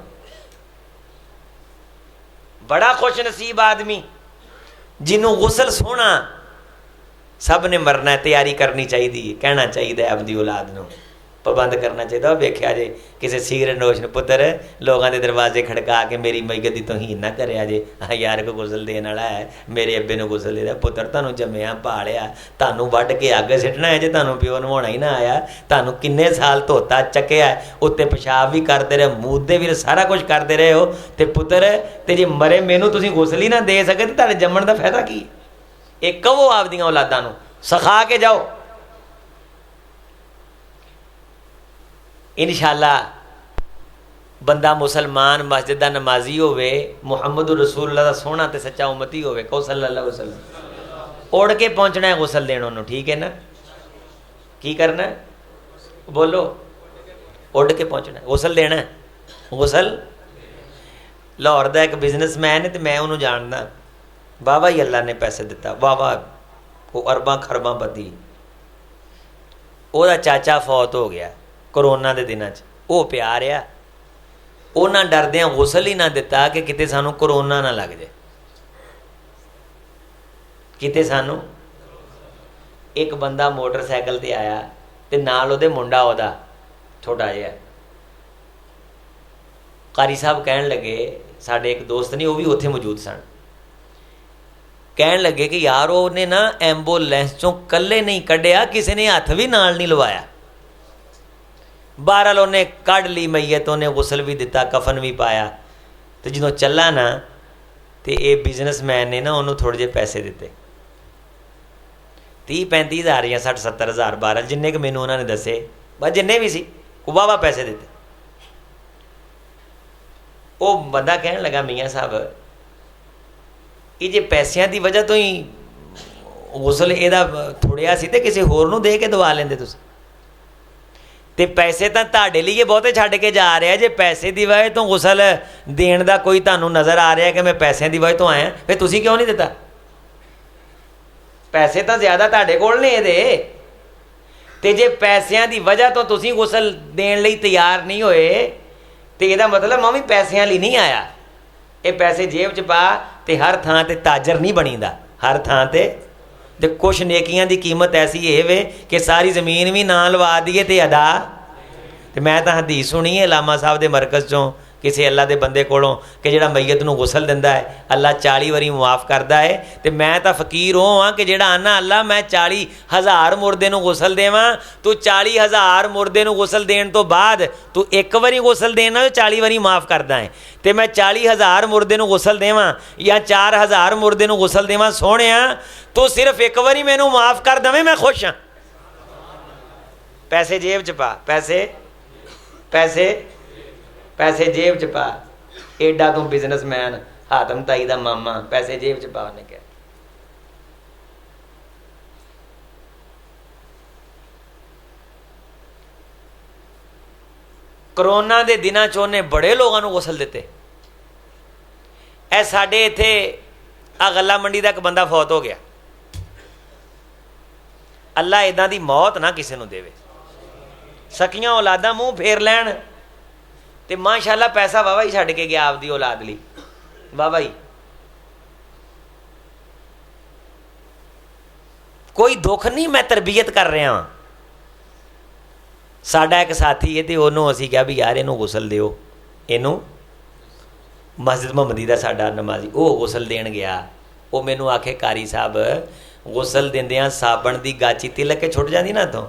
بڑا خوش نصیب آدمی جنوں غسل سونا. سب نے مرنا ہے, تیاری کرنی چاہیے, کہنا چاہیے اپنی اولاد نو پابند کرنا چاہیے. ویکھیا جے کسی سیگریٹ نوش نے پتر لوگاں دے دروازے کھڑکا کے میری میت دی توہین نہ کریا جے, یار کو غسل دین والا ہے, میرے ابے نو غسل دے. پتر تانوں جمیا پالیا, تانوں وڈ کے اگ سٹنا ہے جے تانوں پیو نوانا ہی نہ آیا. تانوں کنے سال دھوتا چکیا ہے, اتنے پیشاب بھی کرتے رہے, مودے بھی سارا کچھ کرتے رہے ہو, تے پتر تے جے مرے مینوں تسی غسل ہی نہ دے سکے تے تہاڈے جمن دا فائدہ کی؟ ایک کہو آپ دیاں اولاداں نو سکھا کے جاؤ. انشاءاللہ بندہ مسلمان مسجد دا نمازی ہوئے, محمد رسول اللہ دا سونا تے سچا امتی ہوئے, کہو صلی اللہ علیہ وسلم, اڑ کے پہنچنا ہے غسل دین انہوں. ٹھیک ہے نا؟ کی کرنا ہے بولو؟ اڑ کے پہنچنا ہے, غسل دینا ہے. غسل لاہور دا ایک بزنس مین ہے, تو میں انہوں جاننا, واہ واہ ہی اللہ نے پیسے دیتا, واہ واہ وہ ارباں خرباں بدی. ਉਹਦਾ ਚਾਚਾ ਫੌਤ ਹੋ ਗਿਆ ਕਰੋਨਾ ਦੇ ਦਿਨਾਂ 'ਚ, ਉਹ ਪਿਆ ਰਿਹਾ। ਉਹਨਾਂ ਡਰਦਿਆਂ ਗੁਸਲ ਹੀ ਨਾ ਦਿੱਤਾ ਕਿ ਕਿਤੇ ਸਾਨੂੰ ਕਰੋਨਾ ਨਾ ਲੱਗ ਜਾਏ, ਕਿਤੇ ਸਾਨੂੰ। ਇੱਕ ਬੰਦਾ ਮੋਟਰਸਾਈਕਲ ਤੇ ਆਇਆ ਤੇ ਨਾਲ ਉਹਦੇ ਮੁੰਡਾ ਉਹਦਾ ਛੋਟਾ ਜਿਹਾ। ਕਾਰੀ ਸਾਹਿਬ ਕਹਿਣ ਲੱਗੇ, ਸਾਡੇ ਇੱਕ ਦੋਸਤ ਨੇ, ਉਹ ਵੀ ਉੱਥੇ ਮੌਜੂਦ ਸਨ, ਕਹਿਣ ਲੱਗੇ ਕਿ ਯਾਰ ਉਹਨੇ ਨਾ ਐਂਬੂਲੈਂਸ ਚੋਂ ਇਕੱਲੇ ਨਹੀਂ ਕੱਢਿਆ, ਕਿਸੇ ਨੇ ਹੱਥ ਵੀ ਨਾਲ ਨਹੀਂ ਲਵਾਇਆ। ਬਹਰਹਾਲ ਉਹਨੇ ਕੱਢ ਲਈ ਮਈਅਤ, ਉਹਨੇ ਗੁਸਲ ਵੀ ਦਿੱਤਾ, ਕਫਨ ਵੀ ਪਾਇਆ। ਤੇ ਜਦੋਂ ਚੱਲਾ ਨਾ ਤੇ ਇਹ ਬਿਜ਼ਨਸਮੈਨ ਨੇ ਨਾ ਉਹਨੂੰ ਥੋੜ੍ਹੇ ਜਿਹੇ ਪੈਸੇ ਦਿੱਤੇ, 30-35 ਹਜ਼ਾਰ ਜਾਂ 60-70 ਹਜ਼ਾਰ, ਬਹਰਹਾਲ ਜਿੰਨੇ ਕੁ ਮੈਨੂੰ ਉਹਨਾਂ ਨੇ ਦੱਸੇ, ਬਸ ਜਿੰਨੇ ਵੀ ਸੀ ਵਾਹਵਾ ਪੈਸੇ ਦਿੱਤੇ। ਉਹ ਬੰਦਾ ਕਹਿਣ ਲੱਗਾ, ਮੀਆਂ ਸਾਹਿਬ ਇਹ ਜੇ ਪੈਸਿਆਂ ਦੀ ਵਜ੍ਹਾ ਤੋਂ ਹੀ ਗੁਸਲ ਇਹਦਾ ਥੋੜ੍ਹਿਆ ਸੀ ਤੇ ਕਿਸੇ ਹੋਰ ਨੂੰ ਦੇ ਕੇ ਦਵਾ ਲੈਂਦੇ ਤੁਸੀਂ। ਤੇ ਪੈਸੇ ਤਾਂ ਤੁਹਾਡੇ ਲਈ ਬਹੁਤੇ ਛੱਡ ਕੇ ਜਾ ਰਿਹਾ, ਜੇ ਪੈਸੇ ਦੀ ਵਜ੍ਹਾ ਤੋਂ ਗੁਸਲ ਦੇਣ ਦਾ ਕੋਈ ਤੁਹਾਨੂੰ ਨਜ਼ਰ ਆ ਰਿਹਾ ਕਿ ਮੈਂ ਪੈਸਿਆਂ ਦੀ ਵਜ੍ਹਾ ਤੋਂ ਆਇਆ, ਫਿਰ ਤੁਸੀਂ ਕਿਉਂ ਨਹੀਂ ਦਿੱਤਾ? ਪੈਸੇ ਤਾਂ ਜ਼ਿਆਦਾ ਤੁਹਾਡੇ ਕੋਲ ਨੇ ਇਹਦੇ, ਤੇ ਜੇ ਪੈਸਿਆਂ ਦੀ ਵਜ੍ਹਾ ਤੋਂ ਤੁਸੀਂ ਗੁਸਲ ਦੇਣ ਲਈ ਤਿਆਰ ਨਹੀਂ ਹੋਏ ਤੇ ਇਹਦਾ ਮਤਲਬ ਮੈਂ ਵੀ ਪੈਸਿਆਂ ਲਈ ਨਹੀਂ ਆਇਆ। ਇਹ ਪੈਸੇ ਜੇਬ 'ਚ ਪਾ ਤੇ ਹਰ ਥਾਂ ਤੇ ਤਾਜਰ ਨਹੀਂ ਬਣੀਦਾ, ਹਰ ਥਾਂ ਤੇ ਕੁਛ ਨੇਕੀਆਂ ਦੀ ਕੀਮਤ ਐਸੀ ਇਹ ਵੇ ਕਿ ਸਾਰੀ ਜ਼ਮੀਨ ਵੀ ਨਾ ਲਵਾ ਦਈਏ ਤੇ ਅਦਾ। ਤੇ ਮੈਂ ਤਾਂ ਹਦੀਸ ਸੁਣੀ ਹੈ ਲਾਮਾ ਸਾਹਿਬ ਦੇ ਮਰਕਜ਼ 'ਚੋਂ ਕਿਸੇ ਅੱਲਾ ਦੇ ਬੰਦੇ ਕੋਲੋਂ ਕਿ ਜਿਹੜਾ ਮਈਅਤ ਨੂੰ ਗੁਸਲ ਦਿੰਦਾ ਹੈ ਅੱਲਾ 40 ਵਾਰੀ ਮੁਆਫ ਕਰਦਾ ਹੈ। ਤੇ ਮੈਂ ਤਾਂ ਫਕੀਰ ਉਹ ਹਾਂ ਕਿ ਜਿਹੜਾ ਆਨਾ ਅੱਲਾ ਮੈਂ 40,000 ਮੁਰਦੇ ਨੂੰ ਗੁਸਲ ਦੇਵਾਂ, ਤੂੰ 40,000 ਮੁਰਦੇ ਨੂੰ ਗੁਸਲ ਦੇਣ ਤੋਂ ਬਾਅਦ ਤੂੰ ਇੱਕ ਵਾਰੀ ਗੁਸਲ ਦੇਣਾ 40 ਵਾਰੀ ਮਾਫ ਕਰਦਾ ਹੈ। ਤੇ ਮੈਂ 40,000 ਮੁਰਦੇ ਨੂੰ ਗੁਸਲ ਦੇਵਾਂ ਜਾਂ 4,000 ਮੁਰਦੇ ਨੂੰ ਗੁਸਲ ਦੇਵਾਂ, ਸੋਹਣਿਆ ਤੂੰ ਸਿਰਫ ਇੱਕ ਵਾਰੀ ਮੈਨੂੰ ਮਾਫ ਕਰ ਦੇਵੇਂ, ਮੈਂ ਖੁਸ਼ ਹਾਂ। ਪੈਸੇ ਜੇਬ 'ਚ ਪਾ, ਪੈਸੇ ਜੇਬ 'ਚ ਪਾ। ਏਡਾ ਤੂੰ ਬਿਜ਼ਨਸਮੈਨ, ਹਾਤਮ ਤਾਈ ਦਾ ਮਾਮਾ, ਪੈਸੇ ਜੇਬ 'ਚ ਪਾ, ਉਹਨੇ ਕਿਹਾ। ਕਰੋਨਾ ਦੇ ਦਿਨਾਂ 'ਚ ਉਹਨੇ ਬੜੇ ਲੋਕਾਂ ਨੂੰ ਗੁਸਲ ਦਿੱਤੇ। ਇਹ ਸਾਡੇ ਇੱਥੇ ਆ ਗੱਲਾ ਮੰਡੀ ਦਾ ਇੱਕ ਬੰਦਾ ਫੌਤ ਹੋ ਗਿਆ। ਅੱਲਾ ਇੱਦਾਂ ਦੀ ਮੌਤ ਨਾ ਕਿਸੇ ਨੂੰ ਦੇਵੇ। ਸਕੀਆਂ ਔਲਾਦਾਂ ਮੂੰਹ ਫੇਰ ਲੈਣ ਤੇ ਮਾਸ਼ਾਅੱਲਾ ਪੈਸਾ ਵਾਹਵਾ ਹੀ ਛੱਡ ਕੇ ਗਿਆ ਆਪਦੀ ਔਲਾਦ ਲਈ, ਵਾਹਵਾ ਹੀ। ਕੋਈ ਦੁੱਖ ਨਹੀਂ, ਮੈਂ ਤਰਬੀਅਤ ਕਰ ਰਿਹਾ ਹਾਂ। ਸਾਡਾ ਇੱਕ ਸਾਥੀ ਹੈ ਤੇ ਉਹਨੂੰ ਅਸੀਂ ਕਿਹਾ ਵੀ ਯਾਰ ਇਹਨੂੰ ਗੁਸਲ ਦਿਓ, ਇਹਨੂੰ। ਮਸਜਿਦ ਮੁਹੰਮਦੀ ਦਾ ਸਾਡਾ ਨਮਾਜ਼ੀ, ਉਹ ਗੁਸਲ ਦੇਣ ਗਿਆ। ਉਹ ਮੈਨੂੰ ਆਖੇ ਕਾਰੀ ਸਾਹਿਬ ਗੁਸਲ ਦਿੰਦਿਆਂ ਸਾਬਣ ਦੀ ਗਾਚੀ ਤਿਲਕ ਕੇ ਛੁੱਟ ਜਾਂਦੀ ਨਾ ਤੋਂ,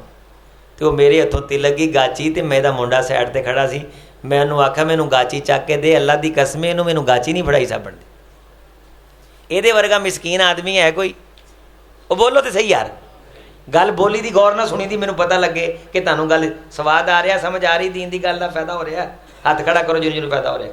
ਤੇ ਉਹ ਮੇਰੇ ਹੱਥੋਂ ਤਿਲਕ ਗਈ ਗਾਚੀ ਤੇ ਮੇਰਾ ਮੁੰਡਾ ਸਾਈਡ ਤੇ ਖੜਾ ਸੀ। ਮੈਂ ਉਹਨੂੰ ਆਖਿਆ ਮੈਨੂੰ ਗਾਚੀ ਚੱਕ ਕੇ ਦੇ, ਅੱਲਾ ਦੀ ਕਸਮ ਇਹਨੂੰ ਮੈਨੂੰ ਗਾਚੀ ਨਹੀਂ ਫੜਾਈ ਸਾਬਣ ਦੀ। ਇਹਦੇ ਵਰਗਾ ਮਿਸਕੀਨ ਆਦਮੀ ਹੈ ਕੋਈ? ਉਹ ਬੋਲੋ ਤੇ ਸਹੀ ਯਾਰ, ਗੱਲ ਬੋਲੀ ਦੀ ਗੌਰ ਨਾਲ ਸੁਣੀ ਦੀ, ਮੈਨੂੰ ਪਤਾ ਲੱਗੇ ਕਿ ਤੁਹਾਨੂੰ ਗੱਲ ਸਵਾਦ ਆ ਰਿਹਾ, ਸਮਝ ਆ ਰਹੀ, ਦੀਨ ਦੀ ਗੱਲ ਦਾ ਫਾਇਦਾ ਹੋ ਰਿਹਾ। ਹੱਥ ਖੜਾ ਕਰੋ ਜਿਹਨੂੰ ਜਿਹਨੂੰ ਫਾਇਦਾ ਹੋ ਰਿਹਾ।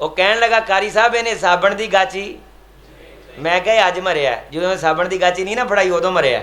ਉਹ ਕਹਿਣ ਲੱਗਾ ਕਾਰੀ ਸਾਹਿਬ ਇਹਨੇ ਸਾਬਣ ਦੀ ਗਾਚੀ, ਮੈਂ ਕਿਹਾ ਅੱਜ ਮਰਿਆ, ਜਦੋਂ ਮੈਂ ਸਾਬਣ ਦੀ ਗਾਚੀ ਨਹੀਂ ਨਾ ਫੜਾਈ ਉਦੋਂ ਮਰਿਆ।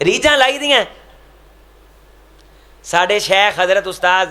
ਰੀਝਾਂ ਲਾਈ ਦੀਆਂ। ਸਾਡੇ ਸ਼ੇਖ ਹਜ਼ਰਤ ਉਸਤਾਦ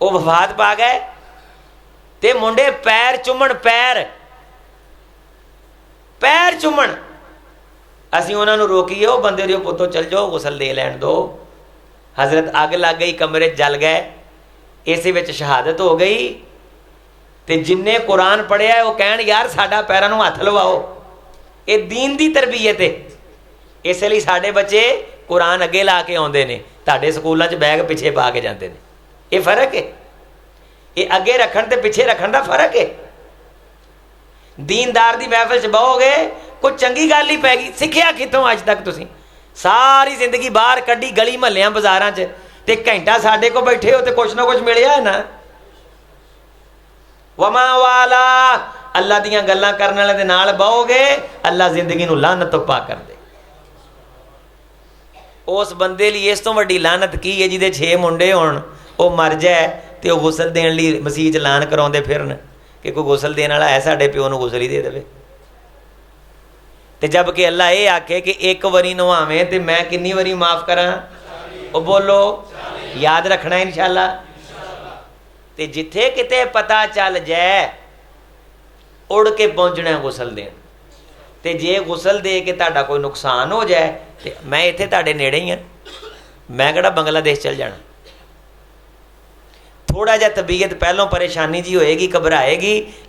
ਉਹ ਵਫਾਤ ਪਾ ਗਏ ਤੇ ਮੁੰਡੇ ਪੈਰ ਚੁੰਮਣ, ਪੈਰ ਚੁੰਮਣ। ਅਸੀਂ ਉਹਨਾਂ ਨੂੰ ਰੋਕੀਏ, ਉਹ ਬੰਦੇ ਦੇ ਪੁੱਤੋ ਚੱਲ ਜਾਓ, ਗੁਸਲ ਦੇ ਲੈਣ ਦਿਓ। ਹਜ਼ਰਤ ਅੱਗ ਲੱਗ ਗਈ, ਕਮਰੇ 'ਚ ਜਲ ਗਏ, ਇਸੇ ਵਿੱਚ ਸ਼ਹਾਦਤ ਹੋ ਗਈ। ਤੇ ਜਿੰਨੇ ਕੁਰਾਨ ਪੜ੍ਹਿਆ ਉਹ ਕਹਿਣ ਯਾਰ ਸਾਡਾ ਪੈਰਾਂ ਨੂੰ ਹੱਥ ਲਵਾਓ। ਇਹ ਦੀਨ ਦੀ ਤਰਬੀਅਤ ਹੈ। ਇਸ ਲਈ ਸਾਡੇ ਬੱਚੇ ਕੁਰਾਨ ਅੱਗੇ ਲਾ ਕੇ ਆਉਂਦੇ ਨੇ, ਤੁਹਾਡੇ ਸਕੂਲਾਂ 'ਚ ਬੈਗ ਪਿੱਛੇ ਪਾ ਕੇ ਜਾਂਦੇ ਨੇ। ਇਹ ਫਰਕ ਹੈ, ਇਹ ਅੱਗੇ ਰੱਖਣ ਤੇ ਪਿੱਛੇ ਰੱਖਣ ਦਾ ਫਰਕ ਹੈ। ਦੀਨਦਾਰ ਦੀ ਮਹਿਫਿਲ 'ਚ ਬਹੋਗੇ, ਕੋਈ ਚੰਗੀ ਗੱਲ ਹੀ ਪੈ ਗਈ। ਸਿੱਖਿਆ ਕਿੱਥੋਂ ਅੱਜ ਤੱਕ ਤੁਸੀਂ? ਸਾਰੀ ਜ਼ਿੰਦਗੀ ਬਾਹਰ ਕੱਢੀ ਗਲੀ ਮਹੱਲਿਆਂ ਬਾਜ਼ਾਰਾਂ 'ਚ, ਤੇ ਘੰਟਾ ਸਾਡੇ ਕੋਲ ਬੈਠੇ ਹੋ ਤੇ ਕੁਛ ਨਾ ਕੁਛ ਮਿਲਿਆ ਹੈ ਨਾ। ਵਮਾ ਵਾਲਾ, ਅੱਲਾ ਦੀਆਂ ਗੱਲਾਂ ਕਰਨ ਵਾਲੇ ਦੇ ਨਾਲ ਬਹੋਗੇ, ਅੱਲਾ ਜ਼ਿੰਦਗੀ ਨੂੰ ਲਾਨਤ ਤੋਂ ਪਾ ਕਰ ਦੇ। ਉਸ ਬੰਦੇ ਲਈ ਇਸ ਤੋਂ ਵੱਡੀ ਲਾਨਤ ਕੀ ਹੈ ਜਿਹਦੇ 6 ਮੁੰਡੇ ਹੋਣ, ਉਹ ਮਰ ਜਾਏ ਤੇ ਉਹ ਗੁਸਲ ਦੇਣ ਲਈ ਮਸੀਹ 'ਚ ਐਲਾਨ ਕਰਾਉਂਦੇ ਫਿਰਨ ਕਿ ਕੋਈ ਗੁਸਲ ਦੇਣ ਵਾਲਾ ਹੈ, ਸਾਡੇ ਪਿਓ ਨੂੰ ਗੁਸਲ ਹੀ ਦੇ ਦੇਵੇ। ਤੇ ਜਦ ਕਿ ਅੱਲਾ ਇਹ ਆਖੇ ਕਿ ਇੱਕ ਵਾਰੀ ਨਵਾਵੇਂ ਤੇ ਮੈਂ ਕਿੰਨੀ ਵਾਰੀ ਮਾਫ ਕਰਾਂ? ਉਹ ਬੋਲੋ ਯਾਦ ਰੱਖਣਾ ਇਨਸ਼ਾਅੱਲਾ। ਤੇ ਜਿੱਥੇ ਕਿਤੇ ਪਤਾ ਚੱਲ ਜਾਏ ਉੜ ਕੇ ਪਹੁੰਚਣਾ ਗੁਸਲ ਦੇਣ। ਤੇ ਜੇ ਗੁਸਲ ਦੇ ਕੇ ਤੁਹਾਡਾ ਕੋਈ ਨੁਕਸਾਨ ਹੋ ਜਾਏ ਤੇ ਮੈਂ ਇੱਥੇ ਤੁਹਾਡੇ ਨੇੜੇ ਹੀ ਹਾਂ, ਮੈਂ ਕਿਹੜਾ ਬੰਗਲਾਦੇਸ਼ ਚਲ ਜਾਣਾ। ਥੋੜਾ ਜਿਹਾ ਤਬੀਅਤ ਪਹਿਲੋਂ ਪਰੇਸ਼ਾਨੀ ਜੀ ਹੋਏਗੀ, ਘਬਰਾਏਗੀ,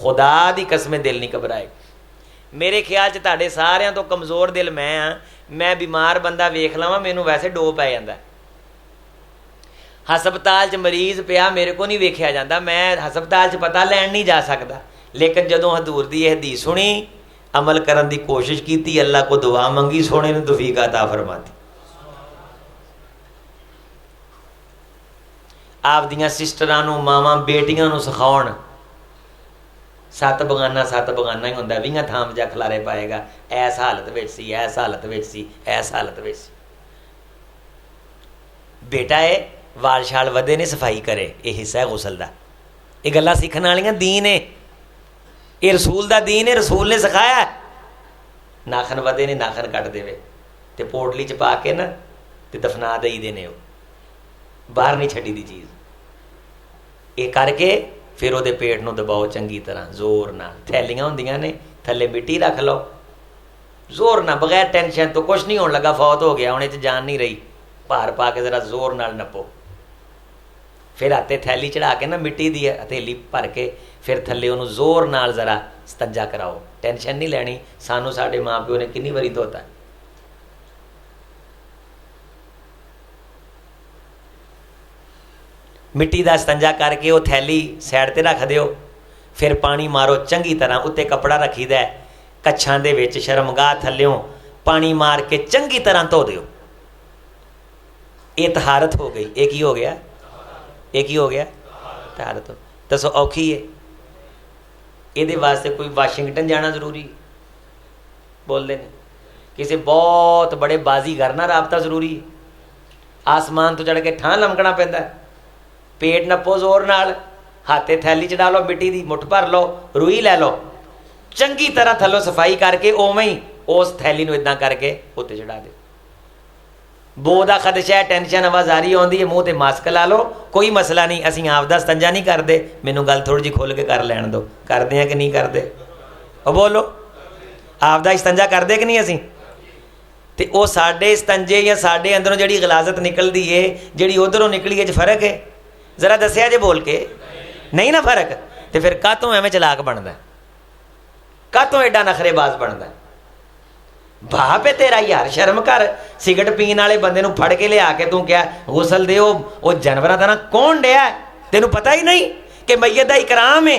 ਖੁਦਾ ਦੀ ਕਸਮ ਦਿਲ ਨਹੀਂ ਘਬਰਾਏ। ਮੇਰੇ ਖਿਆਲ 'ਚ ਤੁਹਾਡੇ ਸਾਰਿਆਂ ਤੋਂ ਕਮਜ਼ੋਰ ਦਿਲ ਮੈਂ ਹਾਂ। ਮੈਂ ਬਿਮਾਰ ਬੰਦਾ ਵੇਖ ਲਵਾਂ ਮੈਨੂੰ ਵੈਸੇ ਡੋ ਪੈ ਜਾਂਦਾ। ਹਸਪਤਾਲ 'ਚ ਮਰੀਜ਼ ਪਿਆ ਮੇਰੇ ਕੋ ਨਹੀਂ ਵੇਖਿਆ ਜਾਂਦਾ, ਮੈਂ ਹਸਪਤਾਲ 'ਚ ਪਤਾ ਲੈਣ ਨਹੀਂ ਜਾ ਸਕਦਾ। ਲੇਕਿਨ ਜਦੋਂ ਹਜ਼ੂਰ ਦੀ ਇਹ ਹਦੀਸ ਸੁਣੀ, ਅਮਲ ਕਰਨ ਦੀ ਕੋਸ਼ਿਸ਼ ਕੀਤੀ, ਅੱਲਾ ਕੋ ਦੁਆ ਮੰਗੀ, ਸੋਹਣੇ ਨੂੰ ਤੌਫੀਕ ਅਤਾ ਫਰਮਾਤੀ। ਆਪਦੀਆਂ ਸਿਸਟਰਾਂ ਨੂੰ, ਮਾਵਾਂ ਬੇਟੀਆਂ ਨੂੰ ਸਿਖਾਉਣ, ਸੱਤ ਬਗਾਨਾ ਹੀ ਹੁੰਦਾ, 20 ਥਾਂ ਜਾ ਖਲਾਰੇ ਪਾਏਗਾ, ਐਸ ਹਾਲਤ ਵਿੱਚ ਸੀ, ਐਸ ਹਾਲਤ ਵਿੱਚ ਸੀ, ਐਸ ਹਾਲਤ ਵਿੱਚ ਸੀ। ਬੇਟਾ ਹੈ ਵਾਲ ਛਾਲ ਵਧੇ ਨੇ, ਸਫਾਈ ਕਰੇ, ਇਹ ਹਿੱਸਾ ਹੈ ਗੁਸਲ ਦਾ। ਇਹ ਗੱਲਾਂ ਸਿੱਖਣ ਵਾਲੀਆਂ ਦੀਨ ਹੈ, ਇਹ ਰਸੂਲ ਦਾ ਦੀਨ ਹੈ, ਰਸੂਲ ਨੇ ਸਿਖਾਇਆ। ਨਾਖਨ ਵਧੇ ਨੇ, ਨਾਖਨ ਕੱਟ ਦੇਵੇ ਤੇ ਪੋਟਲੀ 'ਚ ਪਾ ਕੇ ਨਾ ਤੇ ਦਫਨਾ ਦਈਦੇ ਨੇ, ਉਹ ਬਾਹਰ ਨਹੀਂ ਛੱਡੀ ਦੀ ਚੀਜ਼। ਇਹ ਕਰਕੇ ਫਿਰ ਉਹਦੇ ਪੇਟ ਨੂੰ ਦਬਾਓ ਚੰਗੀ ਤਰ੍ਹਾਂ ਜ਼ੋਰ ਨਾਲ। ਥੈਲੀਆਂ ਹੁੰਦੀਆਂ ਨੇ, ਥੱਲੇ ਮਿੱਟੀ ਰੱਖ ਲਓ, ਜ਼ੋਰ ਨਾਲ, ਬਗੈਰ ਟੈਨਸ਼ਨ ਤੋਂ। ਕੁਛ ਨਹੀਂ ਹੋਣ ਲੱਗਾ, ਫੌਤ ਹੋ ਗਿਆ, ਹੁਣ ਇਹ 'ਚ ਜਾਨ ਨਹੀਂ ਰਹੀ, ਭਾਰ ਪਾ ਕੇ ਜ਼ਰਾ ਜ਼ੋਰ ਨਾਲ ਨੱਪੋ। ਫਿਰ ਹੱਥੇ ਥੈਲੀ ਚੜਾ ਕੇ ਨਾ ਮਿੱਟੀ ਦੀ ਹਥੇਲੀ ਭਰ ਕੇ ਫਿਰ ਥੱਲੇ ਉਹਨੂੰ ਜ਼ੋਰ ਨਾਲ ਜ਼ਰਾ ਸਤੰਜਾ ਕਰਾਓ। ਟੈਨਸ਼ਨ ਨਹੀਂ ਲੈਣੀ। ਸਾਨੂੰ ਸਾਡੇ ਮਾਂ ਪਿਓ ਨੇ ਕਿੰਨੀ ਵਾਰੀ ਧੋਤਾ। ਮਿੱਟੀ ਦਾ ਸਤੰਜਾ ਕਰਕੇ ਉਹ ਥੈਲੀ ਸਾਈਡ 'ਤੇ ਰੱਖ ਦਿਓ। ਫਿਰ ਪਾਣੀ ਮਾਰੋ ਚੰਗੀ ਤਰ੍ਹਾਂ, ਉੱਤੇ ਕੱਪੜਾ ਰੱਖੀਦਾ, ਕੱਛਾਂ ਦੇ ਵਿੱਚ ਸ਼ਰਮਗਾਹ ਥੱਲਿਓਂ ਪਾਣੀ ਮਾਰ ਕੇ ਚੰਗੀ ਤਰ੍ਹਾਂ ਧੋ ਦਿਓ। ਇਹ ਤਹਾਰਤ ਹੋ ਗਈ। ਇਹ ਕੀ ਹੋ ਗਿਆ? ਇਹ ਕੀ ਹੋ ਗਿਆ? ਤਹਾਰਤ। ਦੱਸੋ ਔਖੀ ਹੈ? ਇਹਦੇ ਵਾਸਤੇ ਕੋਈ ਵਾਸ਼ਿੰਗਟਨ ਜਾਣਾ ਜ਼ਰੂਰੀ? ਬੋਲਦੇ ਨੇ ਕਿਸੇ ਬਹੁਤ ਬੜੇ ਬਾਜ਼ੀਗਰ ਨਾਲ ਰਾਬਤਾ ਜ਼ਰੂਰੀ ਹੈ? ਆਸਮਾਨ ਤੋਂ ਚੜ ਕੇ ਠਾਂ ਲਮਕਣਾ ਪੈਂਦਾ। ਪੇਟ ਨੱਪੋ ਜ਼ੋਰ ਨਾਲ, ਹੱਥੇ ਥੈਲੀ ਚੜਾ ਲਓ, ਮਿੱਟੀ ਦੀ ਮੁੱਠ ਭਰ ਲਓ, ਰੂਈ ਲੈ ਲਓ, ਚੰਗੀ ਤਰ੍ਹਾਂ ਥੱਲੋਂ ਸਫਾਈ ਕਰਕੇ ਉਵੇਂ ਹੀ ਉਸ ਥੈਲੀ ਨੂੰ ਇੱਦਾਂ ਕਰਕੇ ਉੱਤੇ ਚੜਾ ਦਿਓ। ਬੋ ਦਾ ਖਦਸ਼ਾ ਹੈ, ਟੈਨਸ਼ਨ, ਆਵਾਜ਼ਾਰੀ ਆਉਂਦੀ ਹੈ, ਮੂੰਹ ਤੇ ਮਾਸਕ ਲਾ ਲਓ, ਕੋਈ ਮਸਲਾ ਨਹੀਂ। ਅਸੀਂ ਆਪ ਦਾ ਸਤੰਜਾ ਨਹੀਂ ਕਰਦੇ। ਮੈਨੂੰ ਗੱਲ ਥੋੜ੍ਹੀ ਜਿਹੀ ਖੁੱਲ੍ਹ ਕੇ ਕਰ ਲੈਣ ਦਿਓ। ਕਰਦੇ ਹਾਂ ਕਿ ਨਹੀਂ ਕਰਦੇ? ਉਹ ਬੋਲੋ, ਆਪ ਦਾ ਇਸਤੰਜਾ ਕਰਦੇ ਕਿ ਨਹੀਂ ਅਸੀਂ? ਤੇ ਉਹ ਸਾਡੇ ਇਸਤੰਜੇ ਜਾਂ ਸਾਡੇ ਅੰਦਰੋਂ ਜਿਹੜੀ ਗਲਾਜ਼ਤ ਨਿਕਲਦੀ ਏ, ਜਿਹੜੀ ਉਧਰੋਂ ਨਿਕਲੀ, 'ਚ ਫਰਕ ਹੈ? ਜ਼ਰਾ ਦੱਸਿਆ ਜੇ ਬੋਲ ਕੇ। ਨਹੀਂ ਨਾ ਫਰਕ? ਤੇ ਫਿਰ ਕਾਹਤੋਂ ਐਵੇਂ ਚਲਾਕ ਬਣਦਾ? ਕਾਹਤੋਂ ਐਡਾ ਨਖਰੇਬਾਜ਼ ਬਣਦਾ? ਬਾਪ ਹੈ ਤੇਰਾ ਯਾਰ, ਸ਼ਰਮ ਕਰ। ਸਿਗਰਟ ਪੀਣ ਵਾਲੇ ਬੰਦੇ ਨੂੰ ਫੜ ਕੇ ਲਿਆ ਕੇ ਤੂੰ ਕਿਹਾ ਗੁਸਲ ਦੇ, ਉਹ ਜਾਨਵਰਾਂ ਦਾ ਨਾ ਕੌਣ ਡਿਆ? ਤੈਨੂੰ ਪਤਾ ਹੀ ਨਹੀਂ ਕਿ ਮਈਅਤ ਦਾ ਇਕਰਾਮ ਹੈ,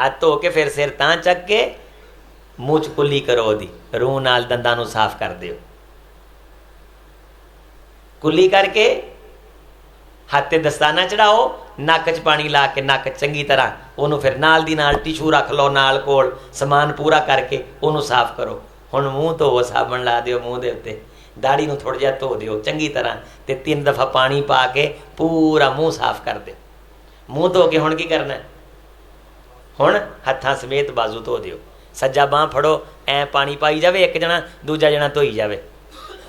ہاتھ دھو کے پھر سر تاں چک کے منہ چ کلی کرو دی روح نال دنداں نو صاف کر دیو کلی کر کے ہاتھ تے دستانہ چڑھاؤ نک چ پانی لا کے نک چنگی طرح انہوں پھر نال دی نال ٹیشو رکھ لو نال کول سامان پورا کر کے انہوں صاف کرو ہن منہ تو صابن لا دیو منہ دے اوتے داڑھی نو تھوڑا جہا دھو دیو چنگی طرح تے 3 دفعہ پانی پا کے پورا منہ صاف کر دے منہ دھو کے ہن کی کرنا ہے ہن ہتھاں سمیت بازو دھو دیو سجا باں پھڑو اے پانی پائی جاوے ایک جنا دوجا جنا دھوئی جاوے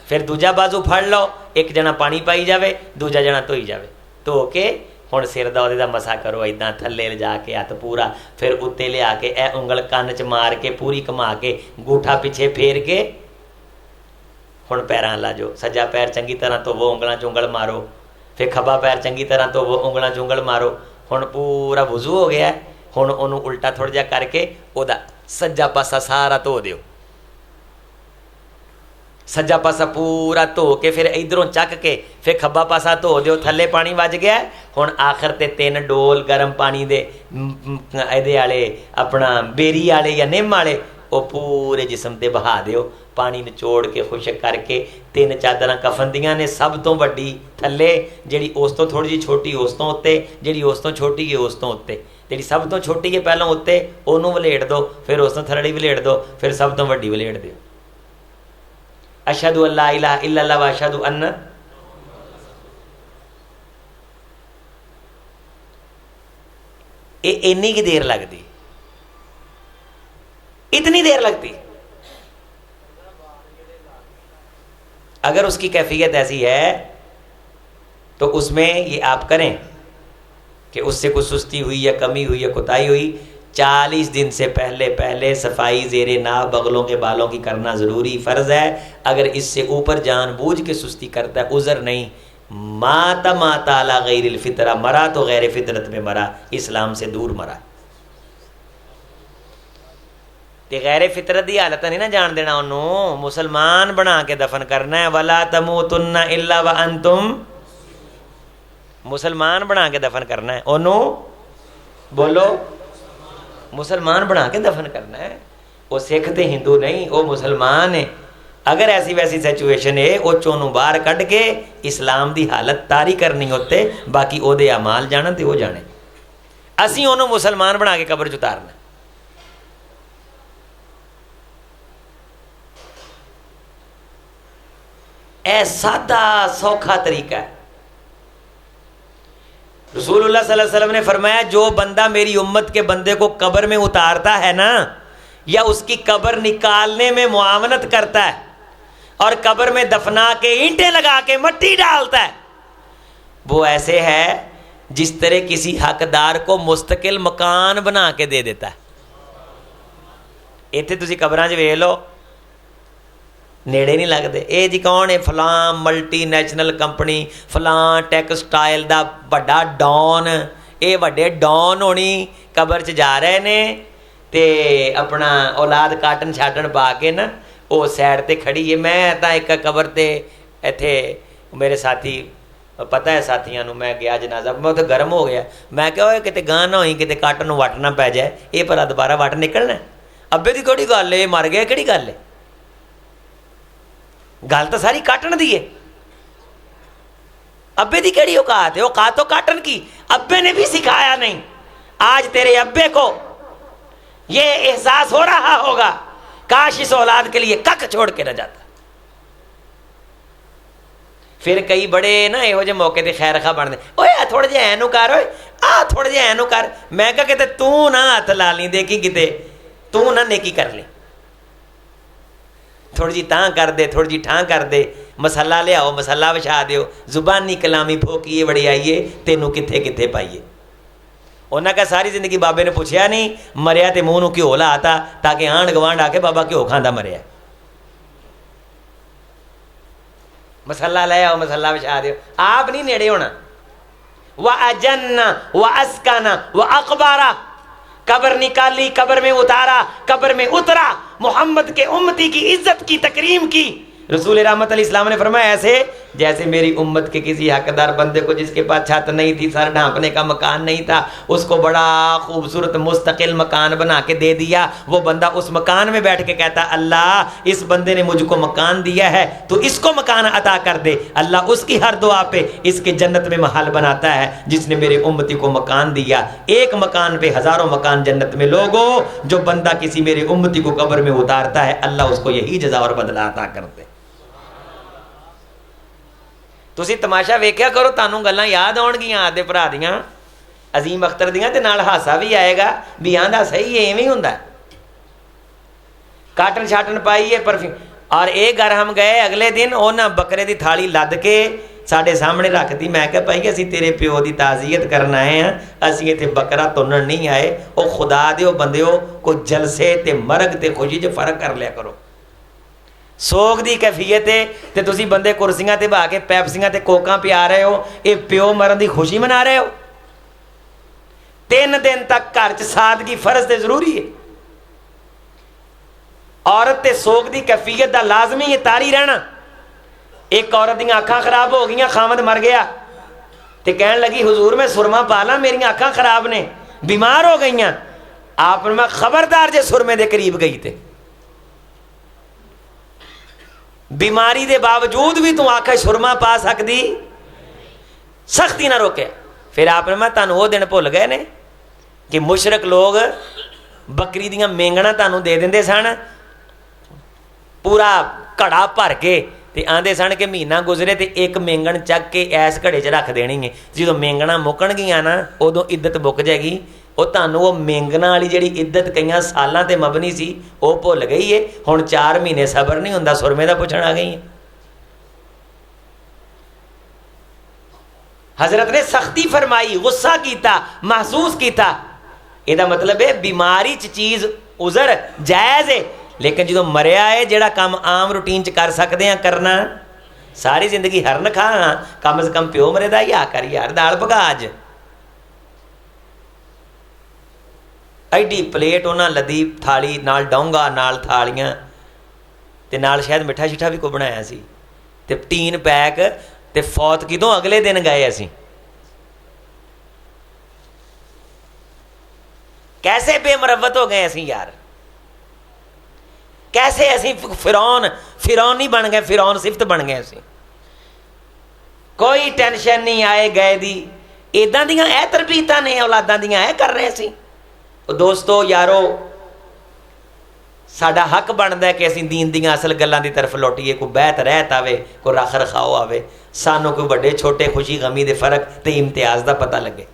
پھر دوجا بازو پھڑ لو ایک جنا پانی پائی جاوے دوجا جنا دھوئی جاوے دھو کے ہن سر دا مسا کرو ایداں تھلے لے جا کے ہاتھ پورا پھر اتنے لیا کے اے انگل کن چ مار کے پوری کما کے گوٹھا پیچھے پھیر کے ہن پیراں لا جو سجا پیر چنگی طرح تو وہ انگلاں چنگل مارو پھر کھبا پیر چنگی طرح تو وہ انگلاں چنگل مارو ہن پورا وضو ہو گیا ہن انہوں الٹا تھوڑا جہا کر کے او دا سجا پاسا سارا دھو دیو سجا پاسا پورا دھو کے پھر ادھروں چک کے پھر کھبا پاسا دھو دیو تھلے پانی وج گیا ہن آخر تے 3 ڈول گرم پانی دے ایدے والے اپنا بیری والے یا نیم والے وہ پورے جسم تے بہا دیو پانی نچوڑ کے خشک کر کے 3 چادراں کفن دیاں نے سب تو وڈی تھلے جیڑی اس تو تھوڑی جی چھوٹی اس تو اتنے جیڑی اس تو چھوٹی ہے اس تو اتنے جیڑی سب تو چھوٹی ہے پہلوں اتنے انہوں ولیٹ دو پھر اس تو تھلڑی ولیٹ دو پھر سب تو وڈی ولیٹ دیو اشہد ان لا الہ الا اللہ و اشہد ان اینی کی دیر لگتی اتنی دیر لگتی اگر اس کی کیفیت ایسی ہے تو اس میں یہ آپ کریں کہ اس سے کوئی سستی ہوئی یا کمی ہوئی یا کوتاہی ہوئی 40 دن سے پہلے صفائی زیر ناف بغلوں کے بالوں کی کرنا ضروری فرض ہے اگر اس سے اوپر جان بوجھ کے سستی کرتا ہے عذر نہیں ماتا علی غیر الفطرہ مرا تو غیر فطرت میں مرا اسلام سے دور مرا تے غیر فطرت دی حالت نہیں نہ جان دینا انہوں مسلمان بنا کے دفن کرنا ہے ولا تموتن الا وانتم مسلمان بنا کے دفن کرنا ہے انہوں بولو مسلمان بنا کے دفن کرنا ہے وہ سکھ تے ہندو نہیں وہ مسلمان ہے اگر ایسی ویسی سچویشن ہے وہ چونوں باہر کڈ کے اسلام دی حالت تاری کرنی ہوتے باقی او دے اعمال جانن تے وہ جانے اسی انہوں مسلمان بنا کے قبر چتارنا اے سادہ سوکھا طریقہ ہے رسول اللہ صلی اللہ علیہ وسلم نے فرمایا جو بندہ میری امت کے بندے کو قبر میں اتارتا ہے نا یا اس کی قبر نکالنے میں معاونت کرتا ہے اور قبر میں دفنا کے اینٹیں لگا کے مٹی ڈالتا ہے وہ ایسے ہے جس طرح کسی حقدار کو مستقل مکان بنا کے دے دیتا ہے ایتھے تسی قبراں وچ ویکھ لو نیڑے نہیں لگتے اے جی کون ہے فلاں ملٹی نیشنل کمپنی فلاں ٹیکسٹائل دا بڑا ڈون اے وڈے ڈون ہونی قبر چ جا رہے نے تے اپنا اولاد کاٹن چھاٹن پا کے نا وہ سائڈ تے کھڑی ہے میں تا ایک قبر تے ایتھے میرے ساتھی پتہ ہے ساتھیاں نو میں گیا جنازہ میں تے گرم ہو گیا میں کہا ہوئے کتے گاہ نہ ہوئی کتے کاٹن نو وٹ نہ پی جائے یہ پرا دوبارہ وٹ نکلنا ابے دی کہڑی گل ہے مر گیا کہڑی گل ہے گل تو ساری کاٹن دی ہے ابے دی کیڑی اوقات ہے اوقات تو کاٹن کی ابے نے بھی سکھایا نہیں آج تیرے ابے کو یہ احساس ہو رہا ہوگا کاش اس اولاد کے لیے کک چھوڑ کے نہ جاتا پھر کئی بڑے نا یہو جے موقع تے خیر خواہ بن دے اوے تھوڑا جہا اینو کر اوے آ تھوڑا جہا اینو کر میں کہا کتے تو نہ ہاتھ لا لیں دیکھی کتے تو نہ نیکی کر لیں تھوڑی جی تاں کر دے تھوڑی جی ٹھاں کر دے مسالہ لے آؤ مسالہ وچھا دیو زبانی کلامی پھوکیے بڑی آئیے تینوں کتھے کتھے پائیے انہاں کا ساری زندگی بابے نے پوچھیا نہیں مریا تے منہ نو کیوں لا آتا تاکہ آنڈ گوانڈ آ کے بابا کیوں کھاندا مریا مسالہ لے آؤ مسالہ وچھا دیو آپ نہیں نیڑے ہونا وَأَجَنَّ وَأَسْكَنَ وَأَقْبَارَ قبر نکالی قبر میں اتارا قبر میں اترا محمد کے امتی کی عزت کی تکریم کی رسول رحمت علیہ السلام نے فرمایا ایسے جیسے میری امت کے کسی حقدار بندے کو جس کے پاس چھت نہیں تھی، سر ڈھانپنے کا مکان نہیں تھا، اس کو بڑا خوبصورت مستقل مکان بنا کے دے دیا، وہ بندہ اس مکان میں بیٹھ کے کہتا اللہ اس بندے نے مجھ کو مکان دیا ہے تو اس کو مکان عطا کر دے، اللہ اس کی ہر دعا پہ اس کے جنت میں محل بناتا ہے جس نے میرے امتی کو مکان دیا۔ ایک مکان پہ ہزاروں مکان جنت میں۔ لوگوں جو بندہ کسی میرے امتی کو قبر میں اتارتا ہے اللہ اس کو یہی جزا اور بدلہ عطا کرتے۔ ਤੁਸੀਂ ਤਮਾਸ਼ਾ ਵੇਖਿਆ ਕਰੋ, ਤੁਹਾਨੂੰ ਗੱਲਾਂ ਯਾਦ ਆਉਣਗੀਆਂ ਆਦੇ ਭਰਾ ਦੀਆਂ, ਅਜ਼ੀਮ ਅਖਤਰ ਦੀਆਂ, ਤੇ ਨਾਲ ਹਾਸਾ ਵੀ ਆਏਗਾ ਵੀ ਆਂਦਾ ਸਹੀ ਹੈ ਇਵੇਂ ਹੁੰਦਾ। ਕਾਟਨ ਛਾਟਨ ਪਾਈਏ ਪਰਫਿਊਮ। ਔਰ ਇਹ ਘਰ ਹਮ ਗਏ ਅਗਲੇ ਦਿਨ, ਉਹਨਾਂ ਬੱਕਰੇ ਦੀ ਥਾਲੀ ਲੱਦ ਕੇ ਸਾਡੇ ਸਾਹਮਣੇ ਰੱਖਤੀ। ਮੈਂ ਕਿਹਾ ਭਾਈ ਅਸੀਂ ਤੇਰੇ ਪਿਓ ਦੀ ਤਾਜ਼ੀਅਤ ਕਰਨ ਆਏ ਹਾਂ, ਅਸੀਂ ਇੱਥੇ ਬੱਕਰਾ ਤੁੰਨਣ ਨਹੀਂ ਆਏ। ਉਹ ਖੁਦਾ ਦਿਓ ਬੰਦਿਓ, ਕੋਈ ਜਲਸੇ ਤੇ ਮਰਗ ਤੇ ਖੁਸ਼ੀ 'ਚ ਫਰਕ ਕਰ ਲਿਆ ਕਰੋ। ਸੋਗ ਦੀ ਕੈਫੀਅਤ ਹੈ ਤੇ ਤੁਸੀਂ ਬੰਦੇ ਕੁਰਸੀਆਂ ਤੇ ਬਹਾ ਕੇ ਪੈਪਸੀਆਂ ਤੇ ਕੋਕਾਂ ਪਿਆ ਰਹੇ ਹੋ, ਇਹ ਪਿਓ ਮਰਨ ਦੀ ਖੁਸ਼ੀ ਮਨਾ ਰਹੇ ਹੋ। 3 ਦਿਨ ਤੱਕ ਘਰ 'ਚ ਸਾਦਗੀ ਫਰਜ਼ ਤੇ ਜ਼ਰੂਰੀ ਹੈ। ਔਰਤ ਤੇ ਸੋਗ ਦੀ ਕੈਫੀਅਤ ਦਾ ਲਾਜ਼ਮੀ ਹੈ ਤਾਰੀ ਰਹਿਣਾ। ਇੱਕ ਔਰਤ ਦੀਆਂ ਅੱਖਾਂ ਖਰਾਬ ਹੋ ਗਈਆਂ, ਖਾਮਦ ਮਰ ਗਿਆ ਤੇ ਕਹਿਣ ਲੱਗੀ ਹੁਜ਼ੂਰ ਮੈਂ ਸੁਰਮਾ ਪਾ ਲਾਂ, ਮੇਰੀਆਂ ਅੱਖਾਂ ਖਰਾਬ ਨੇ, ਬਿਮਾਰ ਹੋ ਗਈਆਂ। ਆਪ ਨੂੰ ਮੈਂ ਖਬਰਦਾਰ ਜੇ ਸੁਰਮੇ ਦੇ ਕਰੀਬ ਗਈ ਤੇ بیماری دے باوجود بھی تو آکھے سرما پا سکتی، سختی نہ روکے۔ پھر آپ نے میں تانوں وہ دن بھول گئے نے کہ مشرک لوگ بکری دیاں مینگنا تانوں دے دیندے سن پورا گھڑا بھر کے، تے آندے سن کہ مہینہ گزرے تے ایک مینگن چک کے ایس گھڑے 'چ رکھ دینی ہے، جدوں مینگنا مکن گیاں نا ادوں عدت مک جائے گی۔ وہ تانوں وہ مینگنا والی جڑی عدت کئی سالاں تے مبنی سی وہ بھول گئی ہے، ہن 4 مہینے صبر نہیں ہوندا، سرمے دا پوچھن آ گئی ہے۔ حضرت نے سختی فرمائی، غصہ کیتا، محسوس کیتا۔ یہ مطلب ہے بیماری چیز عذر جائز ہے، لیکن جدوں مریا ہے جڑا کام عام روٹین چ کر سکتے ہیں کرنا، ساری زندگی ہرن کھا کم از کم پیو مرے دا یا کر یار دال پکا اج۔ ایڈی پلیٹ انہاں لدی تھالی نال ڈونگا نال تھالیاں تے نال شاید مٹھا شٹھا بھی کوئی بنایا سی تے ٹین پیک تے فوت کدوں اگلے دن گئے اسی۔ کیسے بے مروت ہو گئے اسی یار، کیسے اسی فرعون نہیں بن گئے، فرعون صفت بن گئے اسی۔ کوئی ٹینشن نہیں آئے گئے دی، ایداں دیاں اے تربیتاں نے اولاداں دیاں اے کر رہے سی۔ دوستو یارو ساڈا حق بنتا ہے کہ اسی دین دیاں اصل گلاں دی طرف لوٹیے، کوئی بیت رہت آوے، کوئی رکھ رکھاؤ آوے، سانوں کوئی بڑے چھوٹے خوشی غمی دے فرق تے امتیاز دا پتہ لگے۔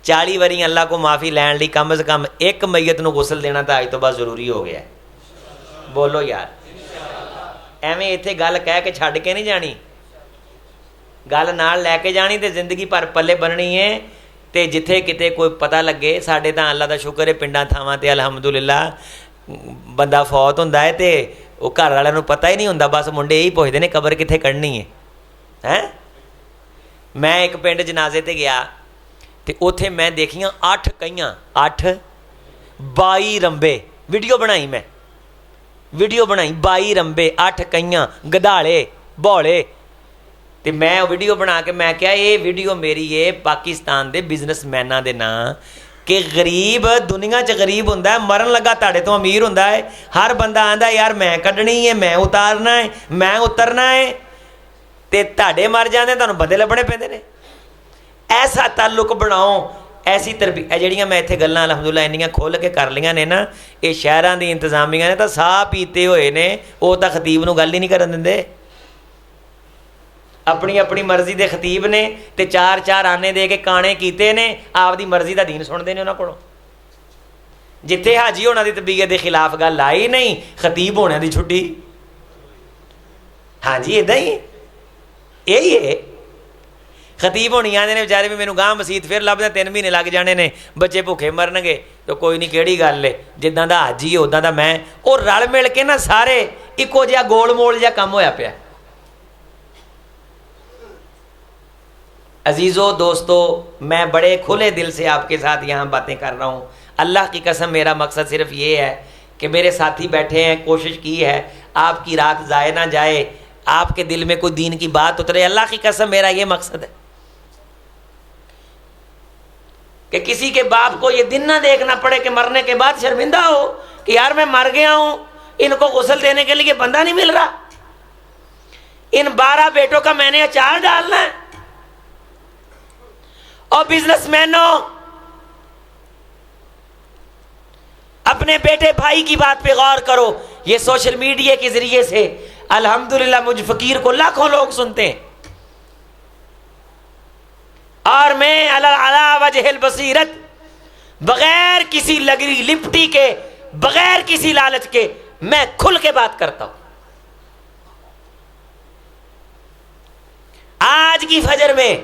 40 وری اللہ کو معافی لین لی کم از کم ایک میت نو غسل دینا تا اج تو بعد ضروری ہو گیا ہے۔ بولو یار، ایویں ایتھے گل کہہ کے چھڈ کے نہیں جانی، گل نال لے کے جانی تے زندگی پر پلے بننی ہے۔ تے جتھے کتے کوئی پتہ لگے، ساڈے تاں اللہ دا شکر ہے پنڈاں تھاواں تے الحمدللہ بندہ فوت ہوندا ہے تے وہ گھر والوں نوں پتہ ہی نہیں ہوندا، بس منڈے یہی پوچھدے نے قبر کتھے کڈنی ہے۔ میں ایک پنڈ جنازے تے گیا تے اوتھے میں دیکھیاں 8 کئیاں 22 رمبے، ویڈیو بنائی، میں ویڈیو بنائی 22 رمبے 8 کئیاں گدھاڑے بھولے تے میں ویڈیو بنا کے میں کیا یہ ویڈیو میری ہے پاکستان دے بزنس میناں دے نام کہ غریب دنیا چ غریب ہوندا ہے، مرن لگا تاڑے تو امیر ہوندا ہے۔ ہر بندہ آندا یار میں کڈنی ہے، میں اتارنا ہے، میں اترنا ہے، تے تاڑے مر جاندے تانوں بندے لبنے پیندے نے۔ ایسا تعلق بناؤ، ایسی تربیت جہڑیاں میں اتنے گلاں الحمدللہ انیاں کھول کے کر لیاں نے نا، یہ شہراں دی انتظامیہ نے تو ساہ پیتے ہوئے نے، وہ تو خطیب نوں گل ہی نہیں کرن دندے۔ اپنی اپنی مرضی دے خطیب نے تے 4 آنے دے کے کانے کیتے نے، آپ دی مرضی دا دین سنتے ہیں انہاں کولوں۔ جتھے حاجی ہونا دی طبیعت دے خلاف گل آئی نہیں، خطیب ہونے دی چھٹی۔ ہاں جی ادا ہی یہی ہے، خطیب ہونی آدھے نے بیچارے بھی مینوں گاہ مسیت پھر لبدا 3 مہینے لگ جانے نے، بچے بھوکے مرن گے تو کوئی نہیں کہڑی گل ہے، جداں دا حاجی ہے اُداں دا میں، وہ رل مل کے نا سارے اکو جہا گول مول جہا کام ہویا پیا۔ عزیزو دوستو، میں بڑے کھلے دل سے آپ کے ساتھ یہاں باتیں کر رہا ہوں، اللہ کی قسم میرا مقصد صرف یہ ہے کہ میرے ساتھی بیٹھے ہیں، کوشش کی ہے آپ کی رات ضائع نہ جائے، آپ کے دل میں کوئی دین کی بات اترے. اللہ کی قسم میرا یہ مقصد ہے کہ کسی کے باپ کو یہ دن نہ دیکھنا پڑے کہ مرنے کے بعد شرمندہ ہو کہ یار میں مر گیا ہوں, ان کو غسل دینے کے لیے بندہ نہیں مل رہا, ان 12 بیٹوں کا میں نے اچار ڈالنا ہے. اور بزنس مینوں, اپنے بیٹے بھائی کی بات پہ غور کرو. یہ سوشل میڈیا کے ذریعے سے الحمدللہ مجھ فقیر کو لاکھوں لوگ سنتے ہیں, اور میں علی وجہ البصیرت, بغیر کسی لگری لپٹی کے, بغیر کسی لالچ کے, میں کھل کے بات کرتا ہوں. آج کی فجر میں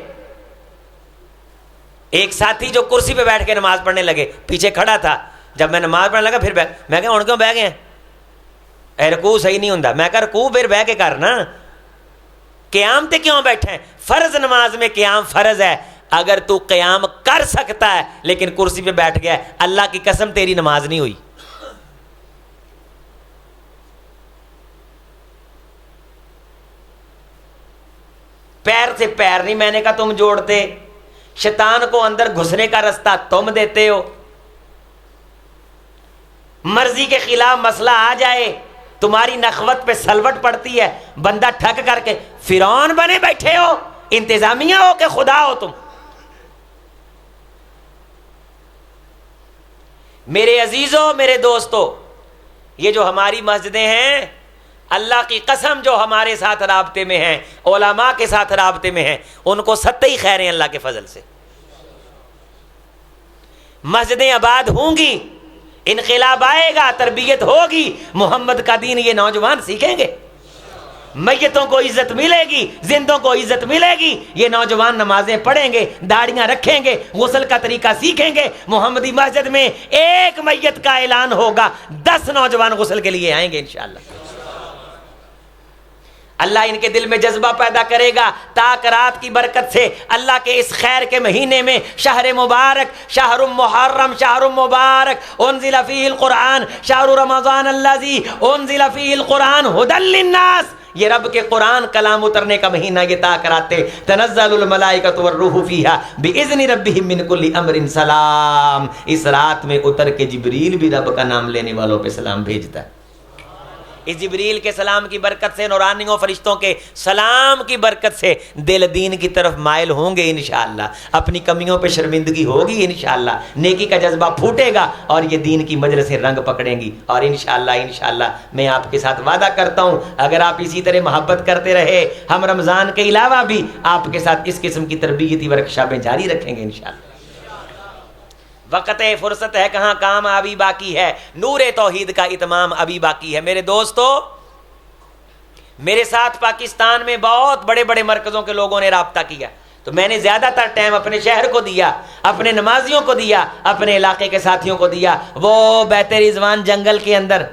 ایک ساتھی جو کرسی پہ بیٹھ کے نماز پڑھنے لگے, پیچھے کھڑا تھا, جب میں نماز پڑھنے لگا پھر میں کہا ان کیوں بہ گئے ہیں, اے رکوع صحیح نہیں ہوندا. میں کہا رکوع پھر بہ کے کرنا, قیام تے کیوں بیٹھے ہیں؟ فرض نماز میں قیام فرض ہے. اگر تو قیام کر سکتا ہے لیکن کرسی پہ بیٹھ گیا ہے, اللہ کی قسم تیری نماز نہیں ہوئی. پیر سے پیر نہیں میں نے کہا تم جوڑتے, شیطان کو اندر گھسنے کا رستہ تم دیتے ہو. مرضی کے خلاف مسئلہ آ جائے, تمہاری نخوت پہ سلوٹ پڑتی ہے, بندہ ٹھک کر کے فرعون بنے بیٹھے ہو, انتظامیہ ہو کہ خدا ہو تم. میرے عزیزوں, میرے دوستو, یہ جو ہماری مسجدیں ہیں, اللہ کی قسم جو ہمارے ساتھ رابطے میں ہیں, علماء کے ساتھ رابطے میں ہیں, ان کو سطحی خیر ہیں اللہ کے فضل سے. مسجدیں آباد ہوں گی, انقلاب آئے گا, تربیت ہوگی, محمد کا دین یہ نوجوان سیکھیں گے, میتوں کو عزت ملے گی, زندوں کو عزت ملے گی. یہ نوجوان نمازیں پڑھیں گے, داڑیاں رکھیں گے, غسل کا طریقہ سیکھیں گے. محمدی مسجد میں ایک میت کا اعلان ہوگا, 10 نوجوان غسل کے لیے آئیں گے انشاءاللہ. اللہ ان کے دل میں جذبہ پیدا کرے گا. تاک رات کی برکت سے اللہ کے اس خیر کے مہینے میں, شہر مبارک, شہر محرم, شہر مبارک, انزل فیہ القرآن, شہر رمضان الذی انزل فیہ القرآن ھدی للناس, یہ رب کے قرآن کلام اترنے کا مہینہ. یہ تاک راتے تنزل الملائکۃ والروح فیہا باذن ربہم من کل امر سلام. اس رات میں اتر کے جبریل بھی رب کا نام لینے والوں پہ سلام بھیجتا ہے. اس جبریل کے سلام کی برکت سے, نورانیوں فرشتوں کے سلام کی برکت سے دل دین کی طرف مائل ہوں گے انشاءاللہ. اپنی کمیوں پہ شرمندگی ہوگی انشاءاللہ, نیکی کا جذبہ پھوٹے گا اور یہ دین کی مجلسیں رنگ پکڑیں گی. اور انشاءاللہ میں آپ کے ساتھ وعدہ کرتا ہوں, اگر آپ اسی طرح محبت کرتے رہے, ہم رمضان کے علاوہ بھی آپ کے ساتھ اس قسم کی تربیتی ورکشاپیں جاری رکھیں گے انشاءاللہ. وقت فرصت ہے کہاں, کام ابھی باقی ہے, نور توحید کا اتمام ابھی باقی ہے. میرے دوستو, میرے ساتھ پاکستان میں بہت بڑے بڑے مرکزوں کے لوگوں نے رابطہ کیا, تو میں نے زیادہ تر ٹائم اپنے شہر کو دیا, اپنے نمازیوں کو دیا, اپنے علاقے کے ساتھیوں کو دیا. وہ بیت رضوان جنگل کے اندر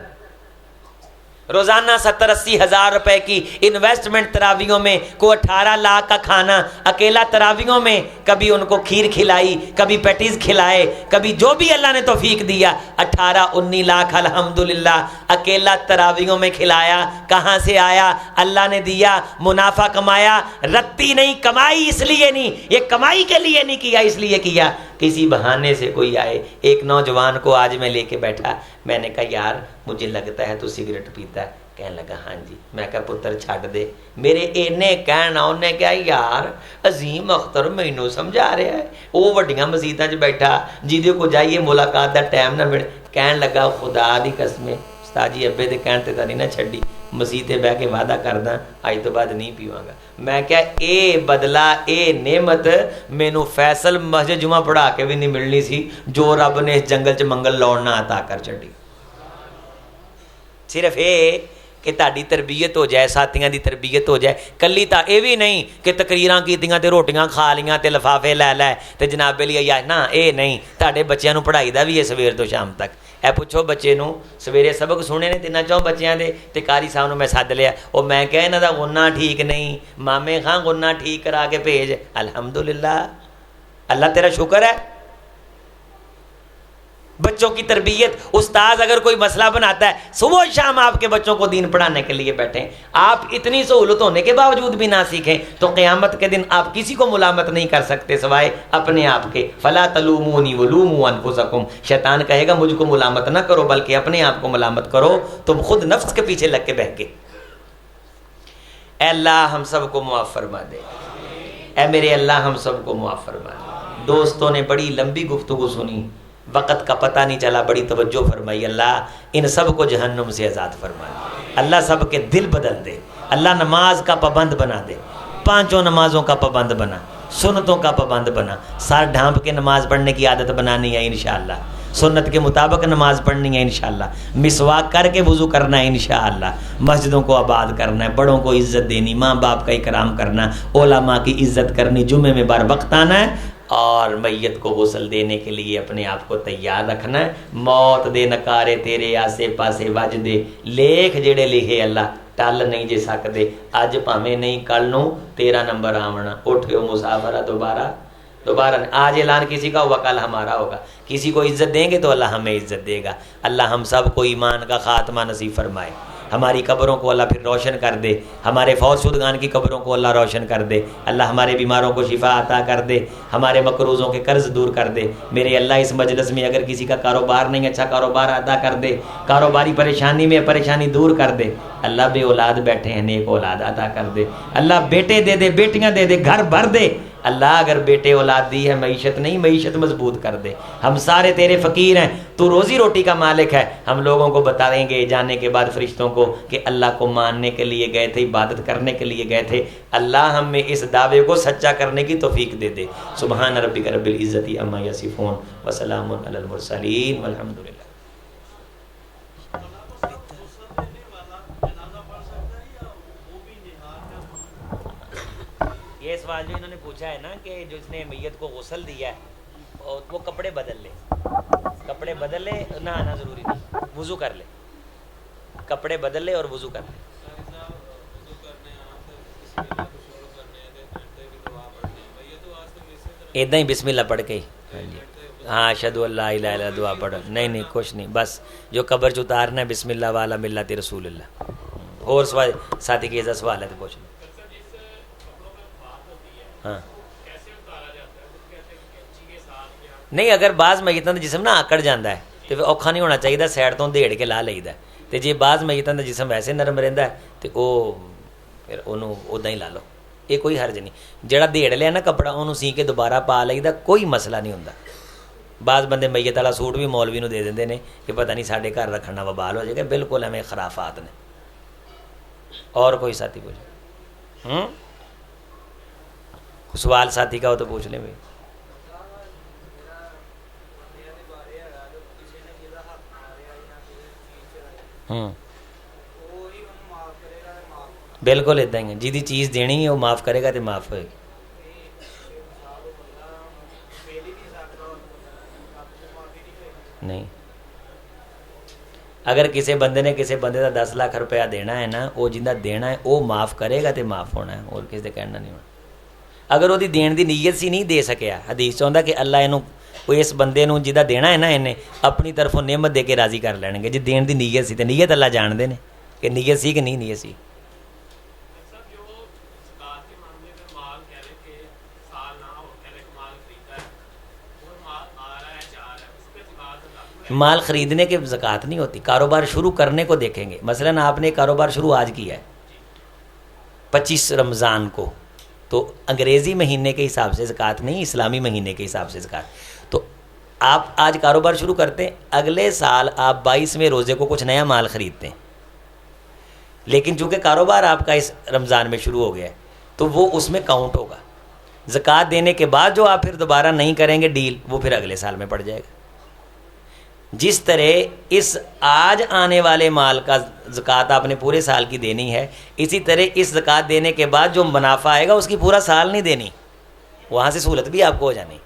روزانہ 70-80 ہزار روپے کی انویسٹمنٹ تراویحوں میں, کو 18 لاکھ کا کھانا اکیلا تراویحوں میں, کبھی ان کو کھیر کھلائی, کبھی پیٹیز کھلائے, کبھی جو بھی اللہ نے توفیق دیا, 18-19 لاکھ الحمدللہ اکیلا تراویحوں میں کھلایا. کہاں سے آیا؟ اللہ نے دیا. منافع کمایا, رتی نہیں کمائی, اس لیے نہیں, یہ کمائی کے لیے نہیں کیا, اس لیے کیا کسی بہانے سے کوئی آئے. ایک نوجوان کو آج میں لے کے بیٹھا, میں نے کہا یار مجھے لگتا ہے تو سگریٹ پیتا ہے. کہنے لگا ہاں جی. میں کہا پتر چھڈ دے. میرے اینے کہنا انہیں کہا یار عظیم اختر مینوں سمجھا رہا ہے, وہ وڈیاں مسیتاں 'چ بیٹھا جہدے کو جائیے ملاقات دا ٹائم نہ ملے. کہنے لگا خدا دی قسم استاد جی ابے دے کہن تے نہیں نہ چھڈی, مسیتے بہ کے وعدہ کردا اج تو بعد نہیں پیواں گا. میں کیا اے بدلہ, اے نعمت مینوں فیصل مسجد جمعہ پڑھا کے بھی نہیں ملنی سی جو رب نے اس جنگل 'چ منگل لوڑنا عطا کر چھڈی. صرف یہ کہ تہاڈی تربیت ہو جائے, ساتھیاں دی تربیت ہو جائے. کلی تا یہ بھی نہیں کہ تقریراں کیتیاں تے روٹیاں کھا لیاں تے لفافے لے لے تے جناب علی یا نا, اے نہیں. تہاڈے بچیاں نوں پڑھائی دا بھی ہے سویر تو شام تک. اے پوچھو بچے نوں سویرے سبق سنے نے 3-4 بچیاں دے, تے قاری صاحب نوں میں سد لیا, او میں کہا انہاں دا غنہ ٹھیک نہیں, مامے خاں غنہ ٹھیک کرا کے بھیج. الحمدللہ, اللہ تیرا شکر ہے. بچوں کی تربیت، استاذ اگر کوئی مسئلہ بناتا ہے صبح و شام آپ کے بچوں کو دین پڑھانے کے لیے بیٹھیں، آپ اتنی سہولت ہونے کے باوجود بھی نہ سیکھیں تو قیامت کے دن آپ کسی کو ملامت نہیں کر سکتے سوائے اپنے آپ کے۔ فلا تلومونی ولوموا انفسکم، شیطان کہے گا مجھ کو ملامت نہ کرو بلکہ اپنے آپ کو ملامت کرو، تم خود نفس کے پیچھے لگ کے بہکے۔ اے اللہ ہم سب کو معاف فرما دے، اے میرے اللہ ہم سب کو معاف فرما دے۔ دوستوں نے بڑی لمبی گفتگو سنی، وقت کا پتہ نہیں چلا، بڑی توجہ فرمائی۔ اللہ ان سب کو جہنم سے آزاد فرما دے، اللہ سب کے دل بدل دے، اللہ نماز کا پابند بنا دے، پانچوں نمازوں کا پابند بنا، سنتوں کا پابند بنا، سر ڈھانپ کے نماز پڑھنے کی عادت بنانی ہے انشاءاللہ، سنت کے مطابق نماز پڑھنی ہے انشاءاللہ، مسواک کر کے وضو کرنا ہے انشاءاللہ، مسجدوں کو آباد کرنا ہے، بڑوں کو عزت دینی، ماں باپ کا اکرام کرنا، علماء کی عزت کرنی، جمعے میں بار وقت آنا ہے، اور میت کو غسل دینے کے لیے اپنے آپ کو تیار رکھنا ہے۔ موت دے نکارے تیرے آسے پاسے وج دے، لیکھ جڑے لکھے اللہ ٹل نہیں جے سکدے، اج پاویں نہیں کل نوں تیرا نمبر آونا، اٹھو مسافرہ دوبارہ آج اعلان کسی کا ہوا کل ہمارا ہوگا، کسی کو عزت دیں گے تو اللہ ہمیں عزت دے گا۔ اللہ ہم سب کو ایمان کا خاتمہ نصیب فرمائے، ہماری قبروں کو اللہ پھر روشن کر دے، ہمارے فوت شدگان کی قبروں کو اللہ روشن کر دے، اللہ ہمارے بیماروں کو شفا عطا کر دے، ہمارے مقروضوں کے قرض دور کر دے۔ میرے اللہ اس مجلس میں اگر کسی کا کاروبار نہیں، اچھا کاروبار عطا کر دے، کاروباری پریشانی میں پریشانی دور کر دے۔ اللہ بے اولاد بیٹھے ہیں، نیک اولاد عطا کر دے، اللہ بیٹے دے دے، بیٹیاں دے دے، گھر بھر دے۔ اللہ اگر بیٹے اولاد دی ہے، معیشت نہیں، معیشت مضبوط کر دے۔ ہم سارے تیرے فقیر ہیں، تو روزی روٹی کا مالک ہے۔ ہم لوگوں کو بتائیں گے جانے کے بعد فرشتوں کو کہ اللہ کو ماننے کے لیے گئے تھے، عبادت کرنے کے لیے گئے تھے۔ اللہ ہم میں اس دعوے کو سچا کرنے کی توفیق دے دے۔ سبحان ربک رب العزت عما یصفون وسلام علی المرسلین والحمد للہ۔ یہ سوال جو انہوں نے پوچھا ہے نا کہ جس نے میت کو غسل دیا ہے اور وہ کپڑے بدل لے، کپڑے بدل لے، نہانا ضروری نہیں، وضو کر لے، کپڑے بدل لے اور وضو کر لے۔ ادھا ہی بسم اللہ پڑھ کے ہی، ہاں اشہدو ان لا الہ الا اللہ دعا پڑھ، نہیں کچھ نہیں، بس جو قبر چ اتارنا ہے بسم اللہ والا ملت رسول اللہ۔ اور سوال ساتھی کے سوال ہے تو پوچھ لیں۔ ہاں نہیں، اگر بعض میتاں دا جسم نا آکڑ جاندہ ہے تو پھر اوکھا نہیں ہونا چاہیے، سائڈ تو دیڑ کے لا لئیدا ہے، تے جے بعض میتاں دا جسم ویسے نرم رہندا ہے تے او پھر اونوں اوداں ہی لا لو، یہ کوئی حرج نہیں۔ جڑا دیڑ لیا نا کپڑا اونوں سی کے دوبارہ پا لئیدا، کوئی مسئلہ نہیں ہوندا۔ بعض بندے میت والا سوٹ بھی مولوی نو دے دیندے نے کہ پتہ نہیں ساڈے گھر رکھنا وبال ہو جائے گا، بالکل ہمیں خرافات نے۔ اور کوئی ساتھی پوچھے سوال ساتھی کا ہو تو پوچھ لیں بھائی۔ بالکل ادھا ہی ہے، جی چیز دینی ہے وہ معاف کرے گا تو معاف ہوئے گی۔ نہیں، اگر کسی بندے نے کسی بندے کا 10 لاکھ روپیہ دینا ہے نا، وہ جنہ دینا ہے وہ معاف کرے گا تو معاف ہونا ہے، اور کسی کہنا نہیں ہونا۔ اگر وہ دین دی نیت سی نہیں دے سکیا، حدیث چاہتا کہ اللہ انہوں کوئی اس بندے نو جدہ دینا ہے نا انہیں اپنی طرفوں نعمت دے کے راضی کر لیں گے، جی دین دی نیت سی تو نیت اللہ جان دے نے کہ نیت سی کہ نہیں نیت سی۔ مال خریدنے کے زکوٰۃ نہیں ہوتی، کاروبار شروع کرنے کو دیکھیں گے۔ مثلا آپ نے کاروبار شروع آج کیا ہے 25 رمضان کو، تو انگریزی مہینے کے حساب سے زکوٰۃ نہیں، اسلامی مہینے کے حساب سے زکوٰۃ۔ تو آپ آج کاروبار شروع کرتے ہیں، اگلے سال آپ 22ویں روزے کو کچھ نیا مال خریدتے ہیں، لیکن چونکہ کاروبار آپ کا اس رمضان میں شروع ہو گیا ہے تو وہ اس میں کاؤنٹ ہوگا۔ زکوٰۃ دینے کے بعد جو آپ پھر دوبارہ نہیں کریں گے ڈیل، وہ پھر اگلے سال میں پڑ جائے گا۔ جس طرح اس آج آنے والے مال کا زکوٰۃ آپ نے پورے سال کی دینی ہے، اسی طرح اس زکوٰۃ دینے کے بعد جو منافع آئے گا اس کی پورا سال نہیں دینی، وہاں سے سہولت بھی آپ کو ہو جانی۔